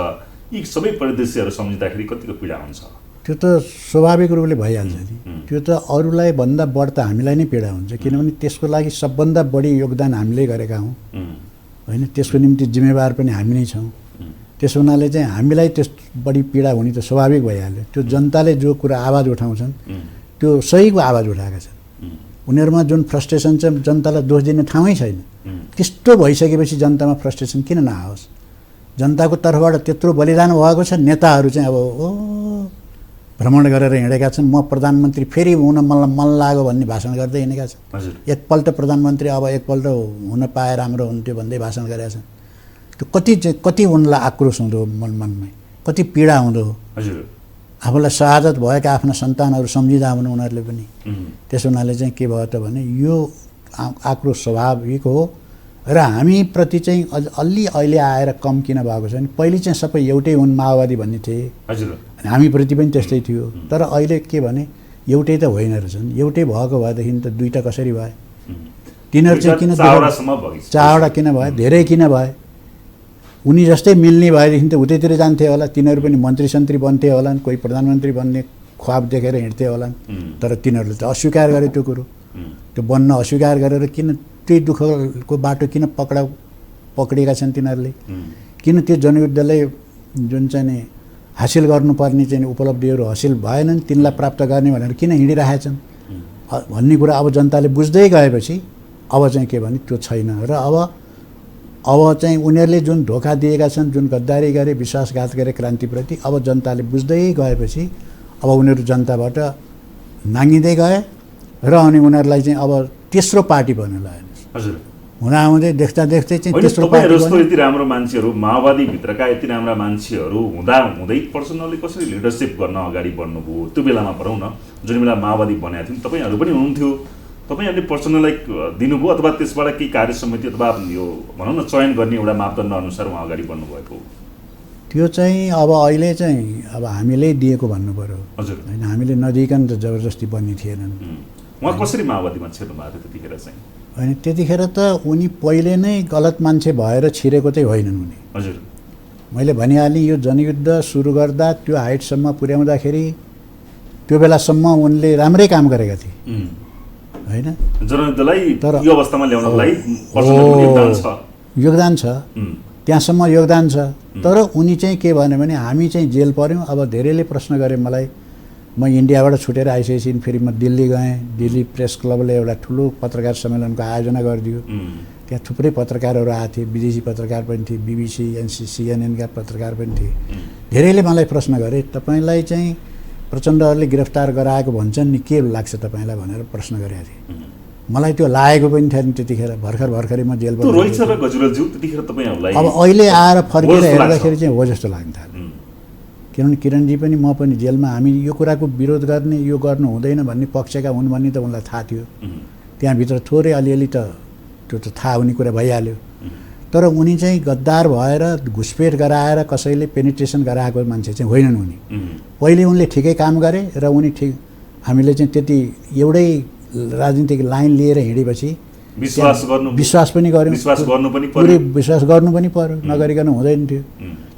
यी सबै परिदृश्यहरू सम्झिँदाखेरि कतिको पीडा हुन्छ? त्यो त स्वाभाविक रूपले भइहाल्छ नि। त्यो त अरूलाई भन्दा बढ त हामीलाई नै पीडा हुन्छ, किनभने त्यसको लागि सबभन्दा बढी योगदान हामीले गरेका हौँ होइन। त्यसको निम्ति जिम्मेवार पनि हामी नै छौँ। त्यसो हुनाले चाहिँ हामीलाई त्यस बढी पीडा हुने त स्वाभाविक भइहाल्यो। त्यो जनताले जो कुरा आवाज उठाउँछन् त्यो सहीको आवाज उठाएका छन्। उनीहरूमा जुन फ्रस्ट्रेसन छ जनतालाई दोष दिने ठाउँै छैन। त्यस्तो भइसकेपछि जनतामा फ्रस्ट्रेसन किन नआओस्? जनताको तर्फबाट त्यत्रो बलिदान भएको छ। नेताहरू चाहिँ अब भ्रमण गरेर हिँडेका छन्। म प्रधानमन्त्री फेरि हुन मलाई मन लाग्यो भन्ने भाषण गर्दै हिँडेका छन्। एकपल्ट प्रधानमन्त्री अब एकपल्ट हुन पाए राम्रो हुन्थ्यो भन्दै भाषण गरेका छन्। त्यो कति उनलाई आक्रोश हुँदो मनमै, कति पीडा हुँदो। आफूलाई शहादत भएका आफ्ना सन्तानहरू सम्झिँदा हुनु उनीहरूले पनि। त्यसो हुनाले चाहिँ के भयो त भने यो आक्रोश स्वाभाविक हो र हामीप्रति चाहिँ अलि अहिले आएर कम किन भएको छ भने पहिले चाहिँ सबै एउटै हुन् माओवादी भन्ने थिए। अनि हामीप्रति पनि त्यस्तै थियो। तर अहिले के भने एउटै त होइन रहेछन्। एउटै भएको भएदेखि त दुईवटा कसरी भए? तिनीहरू चाहिँ किन चारवटा किन भए? धेरै किन भए? उनी जस्तै मिल्ने भएदेखि त उतैतिर जान्थे होला। तिनीहरू पनि मन्त्री सन्त्री बन्थे होलान्, कोही प्रधानमन्त्री बन्ने ख्वाब देखेर हिँड्थे होलान्। तर तिनीहरूले त अस्वीकार गरे त्यो कुरो। त्यो बन्न अस्वीकार गरेर किन त्यही दुःखको बाटो किन पक्रिएका छन् तिनीहरूले? किन त्यो जनयुद्धलाई जुन चाहिँ नि हासिल गर्नुपर्ने चाहिँ उपलब्धिहरू हासिल भएनन् तिनलाई प्राप्त गर्ने भनेर किन हिँडिरहेछन् भन्ने कुरा अब जनताले बुझ्दै गएपछि अब चाहिँ के भने त्यो छैन। र अब चाहिँ उनीहरूले जुन धोका दिएका छन्, जुन गद्दारी गरे, विश्वासघात गरे क्रान्तिप्रति, अब जनताले बुझ्दै गएपछि अब उनीहरू जनताबाट नाङ्गिँदै गए र अनि उनीहरूलाई चाहिँ अब तेस्रो पार्टी बन्नु लाग्यो। हजुर, हुँदाहुँदै देख्दा देख्दै चाहिँ तेस्रो पार्टी जस्तो यति राम्रो मान्छेहरू, माओवादी भित्रका यति राम्रा मान्छेहरू हुँदै पर्सनली कसरी लिडरसिप गर्न अगाडि बढ्नुभयो? त्यो बेलामा भनौँ न, जुन बेला माओवादी बनाएको थियो तपाईँहरू पनि हुनुहुन्थ्यो, तपाईँहरूले पर्सनलाई दिनुभयो अथवा त्यसबाट केही कार्य समिति अथवा यो भनौँ न चयन गर्ने एउटा मापदण्ड अनुसार उहाँ अगाडि बढ्नुभएको? त्यो चाहिँ अब अहिले चाहिँ अब हामीले दिएको भन्नु पर्यो। हजुर, होइन हामीले नदिइकन त जबरजस्ती बन्ने थिएनन्। उहाँ कसरी माओवादीमा छिर्नु भएको थियो त्यतिखेर चाहिँ? होइन, त्यतिखेर त उनी पहिले नै गलत मान्छे भएर छिरेको चाहिँ होइनन् उनी। हजुर, मैले भनिहालेँ यो जनयुद्ध सुरु गर्दा त्यो हाइटसम्म पुर्याउँदाखेरि त्यो बेलासम्म उनले राम्रै काम गरेका थिए होइन। जनयुद्धलाई यो अवस्थामा ल्याउनलाई योगदान छ, त्यहाँसम्म योगदान छ। तर उनी चाहिँ के भन्यो भने हामी चाहिँ जेल पऱ्यौँ। अब धेरैले प्रश्न गरे मलाई। म इन्डियाबाट छुटेर आइसकेपछि फेरि म दिल्ली गएँ। दिल्ली प्रेस क्लबले एउटा ठुलो पत्रकार सम्मेलनको आयोजना गरिदियो। त्यहाँ थुप्रै पत्रकारहरू आएको थिए, विदेशी पत्रकार पनि थिए, BBC, CNN का पत्रकार पनि थिए। धेरैले मलाई प्रश्न गरे तपाईँलाई चाहिँ प्रचण्डहरूले गिरफ्तार गराएको भन्छन् नि, के लाग्छ तपाईँलाई भनेर प्रश्न गरेका थिए। मलाई त्यो लागेको पनि थिएन त्यतिखेर। भर्खरै म जेलबाट अब अहिले आएर फर्केर हेर्दाखेरि चाहिँ हो जस्तो लाग्न थाल्यो। किनभने किरणजी पनि म पनि जेलमा हामी यो कुराको विरोध गर्ने, यो गर्नु हुँदैन भन्ने पक्षका हुन् भन्ने त उनलाई थाहा थियो। त्यहाँभित्र थोरै अलिअलि त त्यो त थाहा हुने कुरा भइहाल्यो। तर उनी चाहिँ गद्दार भएर घुसपेट गराएर कसैले पेनिट्रेसन गराएको मान्छे चाहिँ होइनन् उनी। पहिले उनले ठिकै काम गरे र उनी हामीले चाहिँ त्यति एउटै राजनीतिक लाइन लिएर हिँडेपछि विश्वास पनि गऱ्यौँ, पुरै विश्वास गर्नु पनि पर्यो, नगरिकन हुँदैन थियो।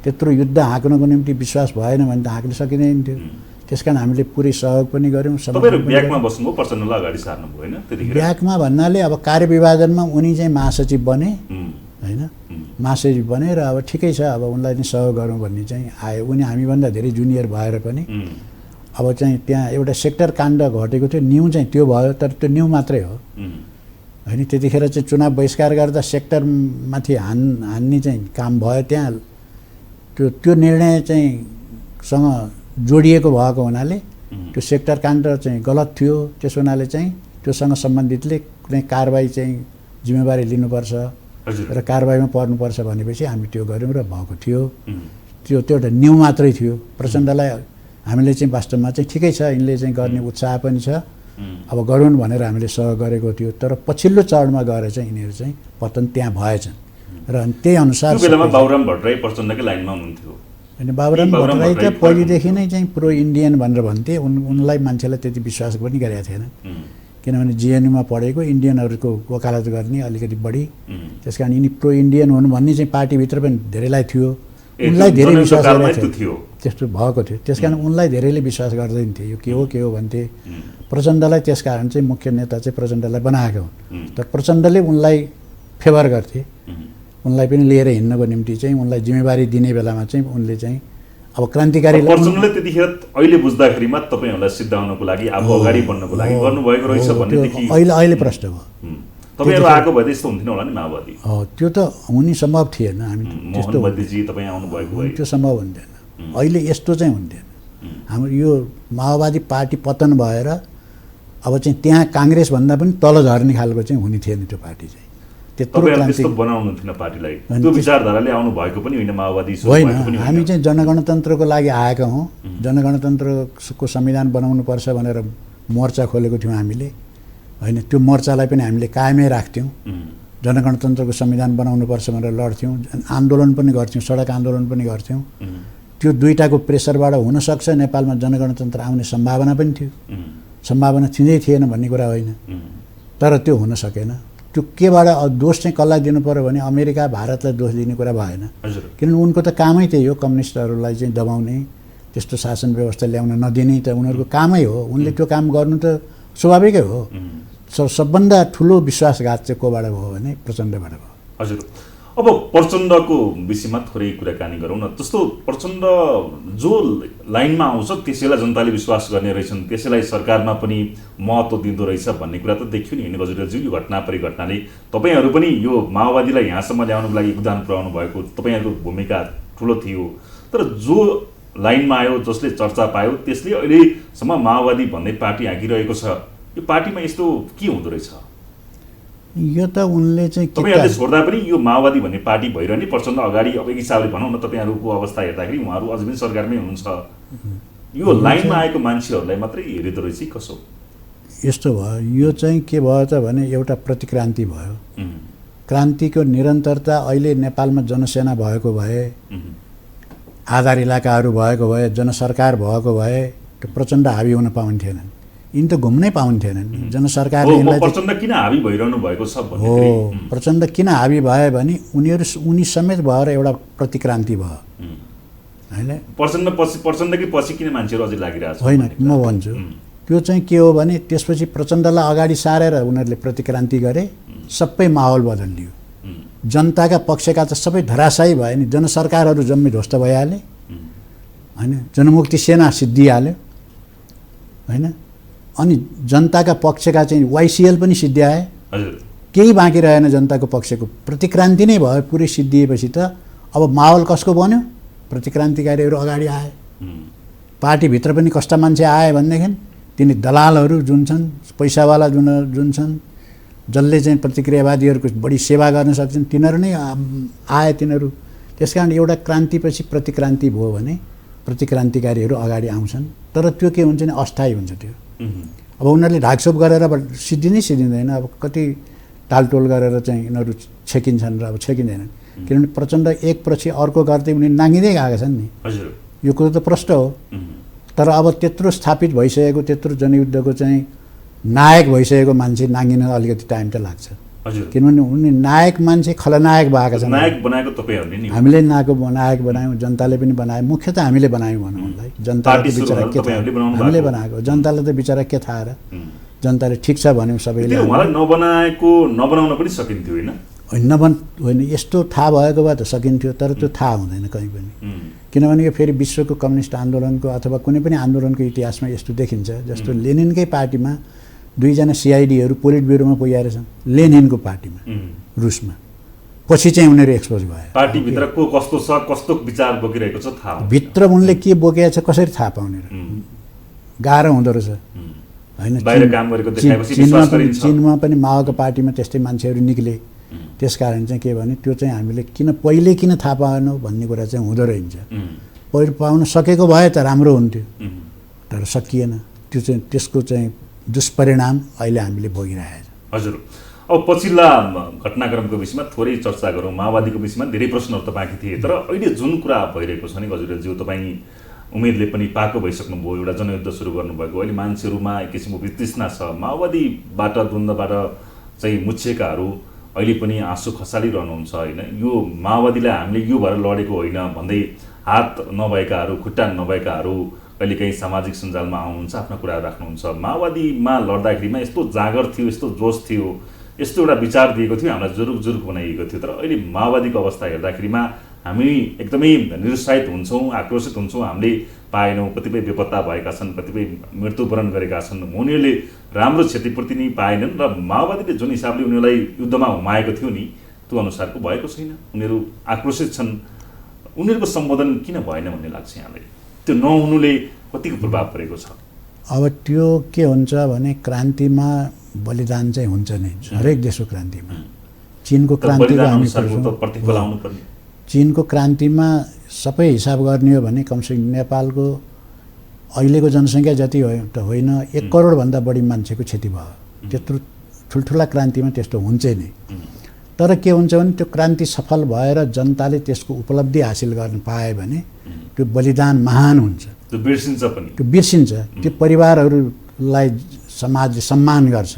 त्यत्रो युद्ध हाँक्नको निम्ति विश्वास भएन भने त हाँक्न सकिँदैन थियो। त्यस कारण हामीले पुरै सहयोग पनि गऱ्यौँ। ब्याकमा भन्नाले अब कार्यविभाजनमा उनी चाहिँ महासचिव बने होइन, महासचिव बने र अब ठिकै छ, अब उनलाई नै सहयोग गरौँ भन्ने चाहिँ आयो। उनी हामीभन्दा धेरै जुनियर भएर पनि अब चाहिँ त्यहाँ एउटा सेक्टर काण्ड घटेको थियो, न्यू चाहिँ त्यो भयो। तर त्यो न्यू मात्रै हो होइन। त्यतिखेर चाहिँ चुनाव बहिष्कार गर्दा सेक्टरमाथि हान्ने चाहिँ काम भयो। त्यहाँ त्यो निर्णय चाहिँ सँग जोडिएको भएको हुनाले त्यो सेक्टर काण्ड चाहिँ गलत थियो। त्यसो हुनाले चाहिँ त्योसँग सम्बन्धितले कुनै कारबाही चाहिँ जिम्मेवारी लिनुपर्छ र कारबाहीमा पर्नुपर्छ भनेपछि हामी त्यो गऱ्यौँ र भएको थियो। त्यो एउटा न्यू मात्रै थियो। प्रचण्डलाई हामीले चाहिँ वास्तवमा चाहिँ ठिकै छ, यिनले चाहिँ गर्ने उत्साह पनि छ, अब गरून् भनेर हामीले सहयोग गरेको थियो। तर पछिल्लो चरणमा गएर चाहिँ यिनीहरू चाहिँ पतन त्यहाँ भएछन् र त्यही अनुसार बाबुराम भट्टराई प्रचण्डकै लाइनमा हुनुहुन्थ्यो। होइन, बाबुराम भट्टराई त पहिलेदेखि नै चाहिँ प्रो इन्डियन भनेर भन्थे। उनलाई मान्छेलाई त्यति विश्वास पनि गरेका थिएन। किनभने GNUमा पढेको, इन्डियनको वकालत गर्ने अलिकति बढी। त्यस कारण यिनी प्रो इन्डियन हुनु भन्ने चाहिँ पार्टीभित्र पनि धेरैलाई थियो। उनलाई धेरै विश्वास गरेको थियो, त्यस्तो भएको थियो। त्यस कारण उनलाई धेरैले विश्वास गर्दैन थिए, यो के हो भन्थे। प्रचण्डलाई त्यस कारण चाहिँ मुख्य नेता चाहिँ प्रचण्डलाई बनाएको हुन्। तर प्रचण्डले उनलाई फेभर गर्थे। उनलाई पनि लिएर हिँड्नको निम्ति चाहिँ उनलाई जिम्मेवारी दिने बेलामा चाहिँ उनले चाहिँ अब क्रान्तिकारीलाई प्रचण्डले त्यतिखेर अहिले बुझ्दाखेरिमा तपाईँहरूलाई सिद्धाउनको लागि आफू अगाडि बढ्नको लागि गर्नुभएको रहेछ भन्नेदेखि अहिले प्रश्न भयो। तपाईँहरू आएको भए त्यस्तो हुन्थेन होला नि माओवादी। त्यो त हुने सम्भव थिएन। हामी मोहन बद्रीजी तपाईँ आउनुभएको भए त्यो सम्भव हुन्थेन। अहिले यस्तो चाहिँ हुन्थेन। हाम्रो यो माओवादी पार्टी पतन भएर अब चाहिँ त्यहाँ काङ्ग्रेसभन्दा पनि तल झर्ने खालको चाहिँ हुने थिएन त्यो पार्टी चाहिँ। त्यस्तो बनाउनु थिएन पार्टीलाई। त्यो विचारधाराले आउनु भएको पनि होइन माओवादी होइन। हामी चाहिँ जनगणतन्त्रको लागि आएका हौँ। जनगणतन्त्रको संविधान बनाउनुपर्छ भनेर मोर्चा खोलेको थियौँ हामीले, होइन। त्यो मोर्चालाई पनि हामीले कायमै राख्थ्यौँ। जनगणतन्त्रको संविधान बनाउनुपर्छ भनेर लड्थ्यौँ, आन्दोलन पनि गर्थ्यौँ, सडक आन्दोलन पनि गर्थ्यौँ। त्यो दुईटाको प्रेसरबाट हुनसक्छ नेपालमा जनगणतन्त्र आउने सम्भावना पनि थियो। सम्भावना थिँदै थिएन भन्ने कुरा होइन, तर त्यो हुन सकेन। त्यो केबाट दोष चाहिँ कसलाई दिनु पर्यो भने अमेरिका भारतलाई दोष दिने कुरा भएन। किनभने उनको त कामै त्यही हो, कम्युनिस्टहरूलाई चाहिँ दबाउने, त्यस्तो शासन व्यवस्था ल्याउन नदिने त उनीहरूको कामै हो। उनले त्यो काम गर्नु त स्वाभाविकै हो। सबभन्दा ठुलो विश्वासघात चाहिँ कोबाट भयो भने प्रचण्डबाट भयो। हजुर, अब प्रचण्डको विषयमा थोरै कुराकानी गरौँ न। जस्तो प्रचण्ड जो लाइनमा आउँछ त्यसैलाई जनताले विश्वास गर्ने रहेछन्, त्यसैलाई सरकारमा पनि महत्त्व दिँदो रहेछ भन्ने कुरा त देखियो नि होइन गजरेलज्यू। यो घटना परिघटनाले तपाईँहरू पनि यो माओवादीलाई यहाँसम्म ल्याउनको लागि योगदान पुर्याउनु भएको, तपाईँहरूको भूमिका ठुलो थियो। तर जो लाइनमा आयो, जसले चर्चा पायो, त्यसले अहिलेसम्म माओवादी भन्ने पार्टी हाँकिरहेको छ। यो पार्टीमा यस्तो के हुँदो रहेछ? यो त उनले चाहिँ तपाईँहरूले छोड्दा पनि यो माओवादी भन्ने पार्टी भइरहने, प्रचण्ड अगाडि अब एक हिसाबले भनौँ न तपाईँहरूको अवस्था हेर्दाखेरि उहाँहरू अझै पनि सरकारमै हुनुहुन्छ। यो लाइनमा आएको मान्छेहरूलाई मात्रै हेरिँदो रहेछ कसो? यस्तो भयो, यो चाहिँ के भयो त भने एउटा प्रतिक्रान्ति भयो। क्रान्तिको निरन्तरता अहिले नेपालमा जनसेना भएको भए, आधार इलाकाहरू भएको भए, जनसरकार भएको भए त्यो प्रचण्ड हावी हुन पाउँथेनन्। यिनी त घुम्नै पाउँथेनन्। जनसरकारले प्रचण्ड किन हावी भइरहनु भएको छ हो, प्रचण्ड किन हावी भयो भने उनी समेत भएर एउटा प्रतिक्रान्ति भयो, होइन। प्रचण्डकै पछि किन मान्छेहरू अझै लागिरहेको छ? होइन, म भन्छु त्यो चाहिँ के हो भने त्यसपछि प्रचण्डलाई अगाडि सारेर उनीहरूले प्रतिक्रान्ति गरे, सबै माहौल बदलियो। जनताका पक्षका त सबै धराशायी भए नि, जनसरकारहरू जम्मै ध्वस्त भइहाले, होइन। जनमुक्ति सेना सिद्धिहाल्यो, होइन। अनि जनताका पक्षका चाहिँ वाइसिएल पनि सिद्धिआए, केही बाँकी रहेन जनताको पक्षको। प्रतिक्रान्ति नै भयो पुरै सिद्धिएपछि त अब माहौल कसको बन्यो? प्रतिक्रान्तिकारीहरू अगाडि आए। पार्टीभित्र पनि कस्ता मान्छे आए भनेदेखि तिनी दलालहरू जुन छन्, पैसावाला जुन छन्, जसले चाहिँ प्रतिक्रियावादीहरूको बढी सेवा गर्न सक्छन्, तिनीहरू नै आए तिनीहरू। त्यस कारण एउटा क्रान्तिपछि प्रतिक्रान्ति भयो भने प्रतिक्रान्तिकारीहरू अगाडि आउँछन्, तर त्यो के हुन्छ भने अस्थायी हुन्छ त्यो। अब उनीहरूले ढाकछोप गरेर अब सिद्धिँदैन। अब कति टालटोल गरेर चाहिँ यिनीहरू छेकिन्छन् र अब छेकिँदैनन्, किनभने प्रचण्ड एकपछि अर्को गर्दै उनी नाङ्गिँदै गएका छन् नि। यो कुरो त प्रष्ट हो। तर अब त्यत्रो स्थापित भइसकेको, त्यत्रो जनयुद्धको चाहिँ नायक भइसकेको मान्छे नाङ्गिन अलिकति टाइम त लाग्छ, किनभने उनी नायक मान्छे खलनायक भएका छन्। नायक बनाएको तपाईँहरूले नि? हामीले नायक बनायौँ, जनताले पनि बनायो। मुख्य त हामीले बनायौँ भनौँ उनलाई। जनताले बिचरा के थाहा, हामीले बनाएको। जनताले त बिचरा के थाहा र? जनताले ठिक छ भन्यो सबैले। उहाँलाई नबनाउन पनि सकिन्थ्यो होइन? होइन, यस्तो थाहा भएको भए त सकिन्थ्यो, तर त्यो थाहा हुँदैन कहीँ पनि। किनभने यो फेरि विश्वको कम्युनिस्ट आन्दोलनको अथवा कुनै पनि आन्दोलनको इतिहासमा यस्तो देखिन्छ। जस्तो लेनिनकै पार्टीमा दुईजना सिआइडीहरू पोलिट ब्युरोमा पुगेर छन्, लेनिनको पार्टीमा रुसमा। पछि चाहिँ उनीहरू एक्सपोज भयो। पार्टीभित्र को कस्तो छ, कस्तो विचार बोकिरहेको छ थाहा, भित्र उनले के बोकेको छ कसरी थाहा पाउने र? गाह्रो हुँदो रहेछ, होइन। चीनमा पनि माओको पार्टीमा त्यस्तै मान्छेहरू निक्ले। त्यसकारण चाहिँ के भने त्यो चाहिँ हामीले पहिले किन थाहा पाएनौँ भन्ने कुरा चाहिँ हुँदो रहन्छ। पहिले पाउन सकेको भए त राम्रो हुन्थ्यो, तर सकिएन। त्यो चाहिँ त्यसको चाहिँ दुष्परिणाम अहिले हामीले भोगिरहेको छ। हजुर, अब पछिल्ला घटनाक्रमको विषयमा थोरै चर्चा गरौँ। माओवादीको विषयमा धेरै प्रश्नहरू त बाँकी थिए, तर अहिले जुन कुरा भइरहेको छ नि गजरेलज्यू, तपाईँ उमेरले पनि पाको भइसक्नुभयो, एउटा जनयुद्ध सुरु गर्नुभएको। अहिले मान्छेहरूमा एक किसिमको वितृष्णा छ। माओवादीबाट द्वन्द्वबाट चाहिँ मुछिएकाहरू अहिले पनि आँसु खसालिरहनुहुन्छ, होइन। यो माओवादीलाई हामीले यो भएर लडेको होइन भन्दै हात नभएकाहरू, खुट्टा नभएकाहरू कहिलेकाहीँ सामाजिक सञ्जालमा आउनुहुन्छ, आफ्ना कुराहरू राख्नुहुन्छ। माओवादीमा लड्दाखेरिमा यस्तो जागर थियो, यस्तो जोस थियो, यस्तो एउटा विचार दिएको थियो, हामीलाई जुरुक बनाइएको थियो। तर अहिले माओवादीको अवस्था हेर्दाखेरिमा हामी एकदमै निरुत्साहित हुन्छौँ, आक्रोशित हुन्छौँ, हामीले पाएनौँ, कतिपय बेपत्ता भएका छन्, कतिपय मृत्युवरण गरेका छन्, उनीहरूले राम्रो क्षतिपूर्ति नै पाएनन् र माओवादीले जुन हिसाबले उनीहरूलाई युद्धमा हुमाएको थियो नि त्यो अनुसारको भएको छैन। उनीहरू आक्रोशित छन्, उनीहरूको सम्बोधन किन भएन भन्ने लाग्छ यहाँलाई? त्यो नहुनुले कतिको प्रभाव परेको छ? अब त्यो के हुन्छ भने क्रान्तिमा बलिदान चाहिँ हुन्छ नै, हरेक देशको क्रान्तिमा। चीनको क्रान्तिको हामी पर्ने चीनको क्रान्तिमा सबै हिसाब गर्ने हो भने कमसेकम नेपालको अहिलेको जनसङ्ख्या जति त होइन 1 करोडभन्दा बढी मान्छेको क्षति भयो। त्यत्रो ठुल्ठुला क्रान्तिमा त्यस्तो हुन्छ नै। तर के हुन्छ भने त्यो क्रान्ति सफल भएर जनताले त्यसको उपलब्धि हासिल गर्न पाए भने त्यो बलिदान महान हुन्छ, त्यो बिर्सिन्छ पनि, त्यो बिर्सिन्छ। त्यो परिवारहरूलाई समाजले सम्मान गर्छ।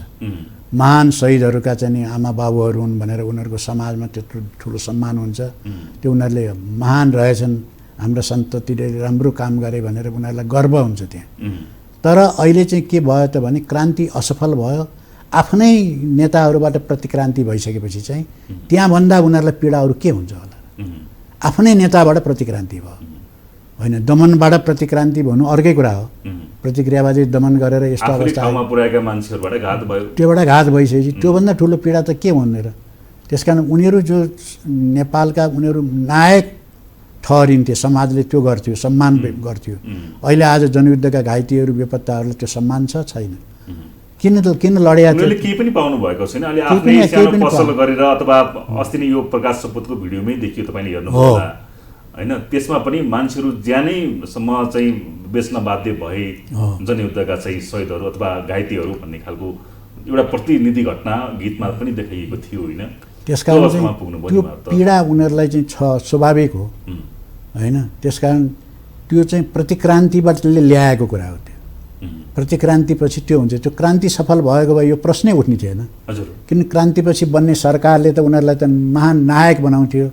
महान शहीदहरूका चाहिँ नि आमा बाबुहरू हुन् भनेर उनीहरूको समाजमा त्यत्रो ठुलो सम्मान हुन्छ। त्यो उनीहरूले महान रहेछन्, हाम्रो सन्ततिले राम्रो काम गरे भनेर उनीहरूलाई गर्व हुन्छ त्यहाँ। तर अहिले चाहिँ के भयो त भने क्रान्ति असफल भयो। आफ्नै नेताहरूबाट प्रतिक्रान्ति भइसकेपछि चाहिँ त्यहाँभन्दा उनीहरूलाई पीडाहरू के हुन्छ होला? आफ्नै नेताबाट प्रतिक्रान्ति भयो होइन, दमनबाट प्रतिक्रान्ति भन्नु अर्कै कुरा हो। प्रतिक्रियावादी दमन गरेर यस्तो अवस्थामा पुर्याएका मान्छेहरूबाट घात भयो, त्योबाट घात भइसकेपछि त्योभन्दा ठुलो पीडा त के भनेर। त्यस कारण उनीहरू जो नेपालका उनीहरू नायक ठहरिन्थे, समाजले त्यो गर्थ्यो, सम्मान गर्थ्यो। अहिले आज जनयुद्धका घाइतेहरू बेपत्ताहरूलाई त्यो सम्मान छ छैन? किन लड्या थियो? केही पनि पाउनु भएको छैन। अहिले आफ्नै सानो पसल गरेर अथवा अस्ति नै यो प्रकाश सपुतको भिडियोमै देखियो, तपाईँले हेर्नु होला होइन? त्यसमा पनि मान्छेहरू ज्यानैसम्म चाहिँ बेच्न बाध्य भए जनयुद्धका चाहिँ शहीदहरू अथवा घाइतेहरू भन्ने खालको एउटा प्रतिनिधि घटना गीतमा पनि देखाइएको थियो होइन? त्यसकारण त्यो पीडा उनीहरूलाई चाहिँ छ, स्वाभाविक हो होइन? त्यसकारण त्यो चाहिँ प्रतिक्रान्तिबाट ल्याएको कुरा हो। त्यो प्रतिक्रान्तिपछि त्यो हुन्छ। त्यो क्रान्ति सफल भएको भए यो प्रश्नै उठ्ने थिएन। किन क्रान्तिपछि बन्ने सरकारले त उनीहरूलाई त महान नायक बनाउँथ्यो,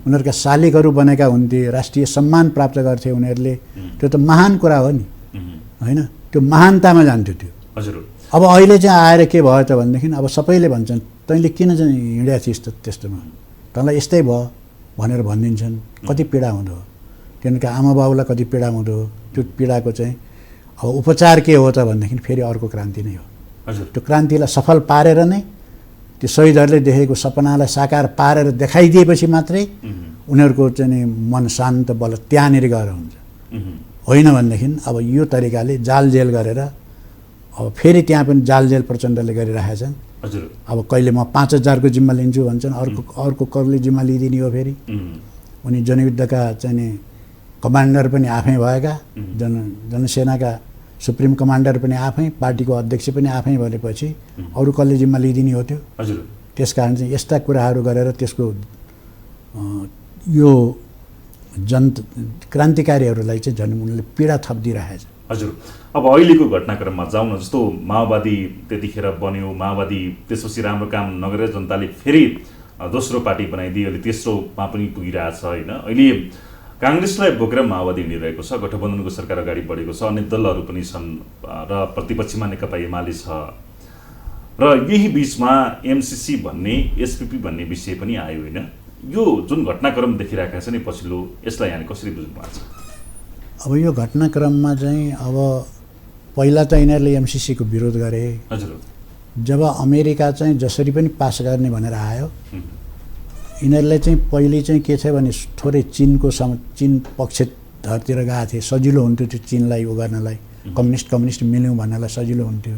उनीहरूका शालिगहरू बनेका हुन्थे, राष्ट्रिय सम्मान प्राप्त गर्थे उनीहरूले। त्यो त महान कुरा हो नि होइन? त्यो महानतामा जान्थ्यो त्यो। अब अहिले चाहिँ आएर के भयो त भनेदेखि अब सबैले भन्छन् तैँले किन चाहिँ हिँडेको थिइस् त त्यस्तोमा, तँलाई यस्तै भयो भनेर भनिदिन्छन्। कति पीडा हुँदो, किनकि आमा बाबुलाई कति पीडा हुँदो। त्यो पीडाको चाहिँ अब उपचार के हो त भनेदेखि फेरि अर्को क्रान्ति नै हो। त्यो क्रान्तिलाई सफल पारेर नै त्यो शहीदहरूले देखेको सपनालाई साकार पारेर देखाइदिएपछि मात्रै उनीहरूको चाहिँ मन शान्त बल त्यहाँनिर गएर हुन्छ। होइन भनेदेखि अब यो तरिकाले जालजेल गरेर अब फेरि त्यहाँ पनि जालजेल प्रचण्डले गरिरहेका छन्। अब कहिले म 5000को जिम्मा लिन्छु भन्छन्, अर्को कसले जिम्मा लिइदिने हो फेरि? उनी जनयुद्धका चाहिँ कमान्डर पनि आफै भएका, जनसेनाका सुप्रिम कमान्डर पनि आफै, पार्टीको अध्यक्ष पनि आफै भनेपछि अरू कसले जिम्मा लिइदिने हो त्यो? त्यस कारण चाहिँ यस्ता कुराहरू गरेर त्यसको यो क्रान्तिकारीहरूलाई चाहिँ झन् उनले पीडा थपिदिइरहेछ। हजुर, अब अहिलेको घटनाक्रममा जाउँ न। जस्तो माओवादी त्यतिखेर बन्यो, माओवादी त्यसपछि राम्रो काम नगरेर जनताले फेरि दोस्रो पार्टी बनाइदियो, अहिले तेस्रोमा पनि पुगिरहेछ होइन? अहिले काङ्ग्रेसलाई बोकेर माओवादी हिँडिरहेको छ, गठबन्धनको सरकार अगाडि बढेको छ, अन्य दलहरू पनि छन् र प्रतिपक्षमा नेकपा एमाले छ र यही बिचमा एमसिसी भन्ने, एसपिपी भन्ने विषय पनि आयो होइन? यो जुन घटनाक्रम देखिरहेका छ नि पछिल्लो, यसलाई यहाँले कसरी बुझ्नु भएको छ? अब यो घटनाक्रममा चाहिँ अब पहिला त यिनीहरूले एमसिसीको विरोध गरे। हजुर, जब अमेरिका चाहिँ जसरी पनि पास गर्ने भनेर आयो, यिनीहरूलाई चाहिँ पहिले चाहिँ के छ भने थोरै चीन पक्षधरतिर गएको थिए, सजिलो हुन्थ्यो त्यो चिनलाई उ गर्नलाई, कम्युनिस्ट मिल्यौँ भन्नलाई सजिलो हुन्थ्यो।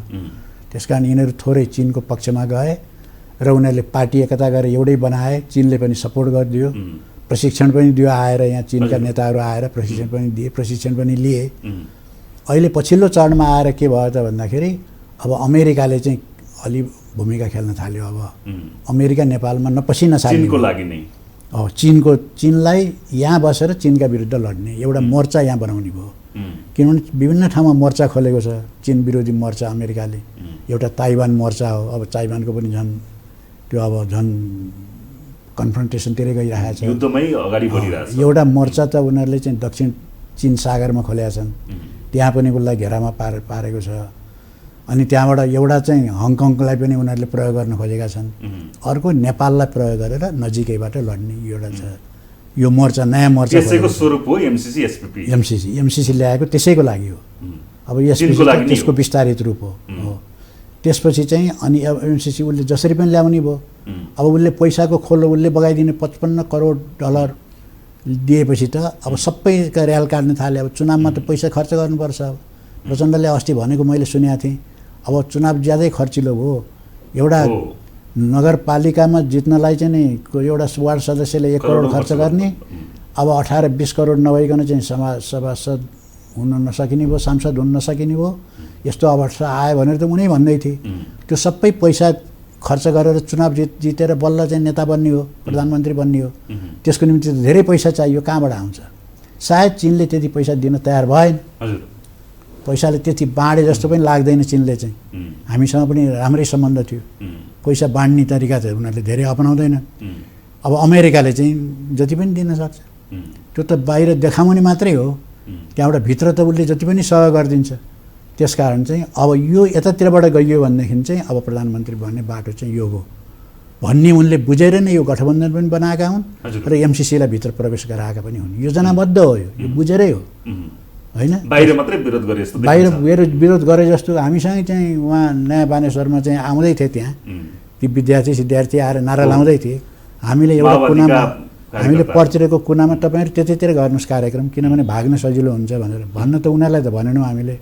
त्यस कारण यिनीहरू थोरै चिनको पक्षमा गए र उनीहरूले पार्टी एकता गरेर एउटै बनाए। चिनले पनि सपोर्ट गरिदियो, प्रशिक्षण पनि दियो, आएर यहाँ चिनका नेताहरू आएर प्रशिक्षण पनि दिए, प्रशिक्षण पनि लिए। अहिले पछिल्लो चरणमा आएर के भयो त भन्दाखेरि अब अमेरिकाले चाहिँ अलि भूमिका खेल्न थाल्यो। अब अमेरिका नेपालमा नपसी नसाल्ने चिनको लागि नै चिनलाई यहाँ बसेर चिनका विरुद्ध लड्ने एउटा मोर्चा यहाँ बनाउने भयो। किनभने विभिन्न ठाउँमा मोर्चा खोलेको छ चिन विरोधी मोर्चा अमेरिकाले। एउटा ताइवान मोर्चा हो, अब ताइवानको पनि झन् त्यो अब झन् कन्फ्रन्टेसनतिरै गइरहेको छ, युद्धमै अगाडि बढिरहेछ। एउटा मोर्चा त उनीहरूले चाहिँ दक्षिण चीन सागरमा खोलेका छन्, त्यहाँ पनि उसलाई घेरामा पारेको छ। अनि त्यहाँबाट एउटा चाहिँ हङकङलाई पनि उनीहरूले प्रयोग गर्न खोजेका छन्। अर्को नेपाललाई प्रयोग गरेर नजिकैबाट लड्ने एउटा छ। यो मोर्चा नयाँ मोर्चा त्यसैको स्वरूप हो एमसीसी एसपीपी। एमसीसी ल्याएको त्यसैको लागि हो। अब यसपछि त्यसको विस्तारित रूप हो। त्यसपछि चाहिँ अनि अब एमसीसी उसले जसरी पनि ल्याउने भयो। अब उसले पैसाको खोलो उसले बगाइदिने 55 करोड डलर दिएपछि त अब सबैका र्याल काट्न थाले। अब चुनावमा त पैसा खर्च गर्नुपर्छ। अब प्रचण्डले अस्ति भनेको मैले सुनेको थिएँ, अब चुनाव ज्यादै खर्चिलो भयो। एउटा नगरपालिकामा जित्नलाई चाहिँ नि एउटा वार्ड सदस्यले 1 करोड खर्च गर्ने, अब 18-20 करोड नभइकन चाहिँ सभासद हुन नसकिने भयो, सांसद हुन नसकिने भयो। यस्तो अवस्था आयो भनेर त उनी भन्दै थिए। त्यो सबै पैसा खर्च गरेर चुनाव जितेर बल्ल चाहिँ नेता बन्ने हो, प्रधानमन्त्री बन्ने हो। त्यसको निम्ति धेरै पैसा चाहियो, कहाँबाट आउँछ? सायद चीनले त्यति पैसा दिन तयार भएन। पैसाले त्यति बाँडे जस्तो पनि लाग्दैन चीनले चाहिँ। हामीसँग पनि राम्रै सम्बन्ध थियो। पैसा बाँड्ने तरिका चाहिँ उनीहरूले धेरै अपनाउँदैन। अब अमेरिकाले चाहिँ जति पनि दिन सक्छ। त्यो त बाहिर देखाउने मात्रै हो, त्यहाँबाट भित्र त उसले जति पनि सहयोग गरिदिन्छ। त्यसकारण चाहिँ अब यो यतातिरबाट गइयो भनेदेखि चाहिँ अब प्रधानमन्त्री बन्ने बाटो चाहिँ यो हो भन्ने उनले बुझेर नै यो गठबन्धन पनि बनाएका हुन् र एमसीसीलाई भित्र प्रवेश गराएका पनि हुन्। योजनाबद्ध हो, यो बुझेरै हो, होइन? बाहिर मात्रै विरोध गरे जस्तो, बाहिर विरोध गरे जस्तो। हामीसँग चाहिँ उहाँ नयाँ बानेश्वरमा चाहिँ आउँदै थिए, त्यहाँ ती विद्यार्थी आएर नारा लाउँदै थिए, हामीले एउटा कुनामा, हामीले पर्चिरेको कुनामा तपाईँहरू त्यतैतिर गर्नुहोस् कार्यक्रम, किनभने भाग्न सजिलो हुन्छ भनेर भन्न त उनीहरूलाई त भनेनौँ हामीले।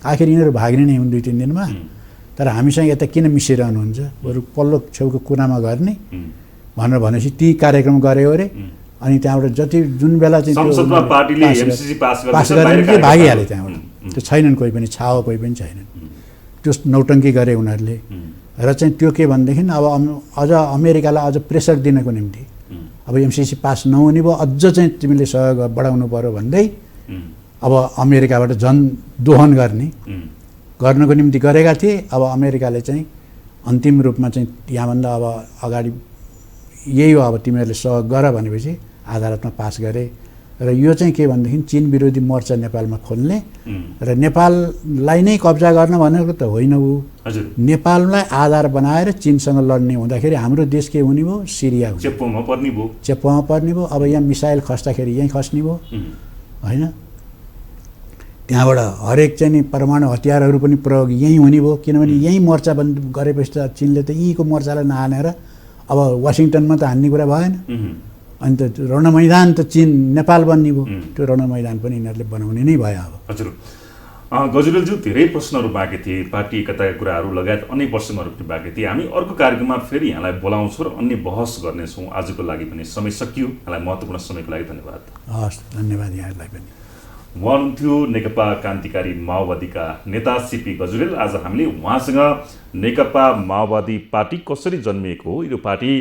आखिर यिनीहरू भाग्ने नै हुन् 2-3 दिनमा। तर हामीसँग यता किन मिसिरहनुहुन्छ, बरु पल्लो छेउको कुनामा गर्ने भनेर भनेपछि ती कार्यक्रम गऱ्यो अरे। अनि त्यहाँबाट जति जुन बेला चाहिँ संसदमा पार्टीले एमसीसी पास गरेर भागिहाले त्यहाँबाट। त्यो छैनन् कोही पनि, छाओ कोही पनि छैनन्। त्यो नौटङ्की गरे उनीहरूले। र चाहिँ त्यो के भनेदेखि अब अझ अमेरिकालाई अझ प्रेसर दिनको निम्ति अब एमसीसी पास नहुने भयो, अझ चाहिँ तिमीले सहयोग बढाउनु पर्यो भन्दै अब अमेरिकाबाट झन् दोहन गर्नको निम्ति गरेका थिए। अब अमेरिकाले चाहिँ अन्तिम रूपमा चाहिँ यहाँभन्दा अब अगाडि यही हो, अब तिमीहरूले सहयोग गर भनेपछि अदालतमा पास गरे। र यो चाहिँ के भनेदेखि चीन विरोधी मोर्चा नेपालमा खोल्ने र नेपाललाई नै कब्जा गर्न भनेको त होइन। ऊ नेपाललाई आधार बनाएर चीनसँग लड्ने हुँदाखेरि हाम्रो देश के हुने भयो? सिरिया चेप्पोमा पर्ने भयो। अब यहाँ मिसाइल खस्दाखेरि यहीँ खस्ने भयो, होइन? त्यहाँबाट हरेक चाहिँ नि परमाणु हतियारहरू पनि प्रयोग यहीँ हुने भयो, किनभने यहीँ मोर्चा बन्द गरेपछि त चिनले त यहीँको मोर्चालाई नहानेर अब वासिङटनमा त हान्ने कुरा भएन। अनि त रणमैदान त चीन नेपाल बन्ने भयो। त्यो रणमैदान पनि यिनीहरूले बनाउने नै भयो। अब हजुर गजुरेलज्यू, धेरै प्रश्नहरू बाँकी थिए, पार्टी एकताका कुराहरू लगायत अन्य प्रश्नहरू पनि बाँकी थिए। हामी अर्को कार्यक्रममा फेरि यहाँलाई बोलाउँछौँ र अन्य बहस गर्नेछौँ। आजको लागि पनि समय सकियो। यहाँलाई महत्त्वपूर्ण समयको लागि धन्यवाद। हस्, धन्यवाद यहाँलाई पनि। उहाँ हुनुहुन्थ्यो नेकपा क्रान्तिकारी माओवादीका नेता सीपी गजुरेल। आज हामीले उहाँसँग नेकपा माओवादी पार्टी कसरी जन्मिएको हो, यो पार्टी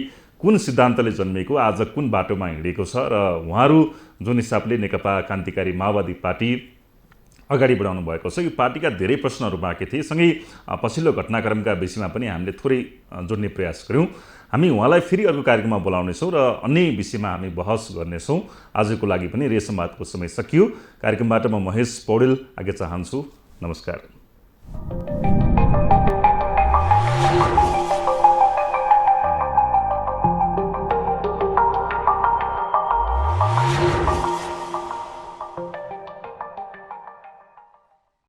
कुन सिद्धान्तले जन्मिएको, आज कुन बाटोमा हिँडेको छ र उहाँहरू जुन हिसाबले नेकपा क्रान्तिकारी माओवादी पार्टी अगाडि बढाउनु भएको छ, यो पार्टीका धेरै प्रश्नहरू बाँकी थिए। सँगै पछिल्लो घटनाक्रमका विषयमा पनि हामीले थोरै जोड्ने प्रयास गऱ्यौँ। हामी उहाँलाई फेरि अर्को कार्यक्रममा बोलाउनेछौँ र अन्य विषयमा हामी बहस गर्नेछौँ। आजको लागि पनि रे संवादको समय सकियो। कार्यक्रमबाट म महेश पौडेल आज्ञा चाहन्छु। नमस्कार।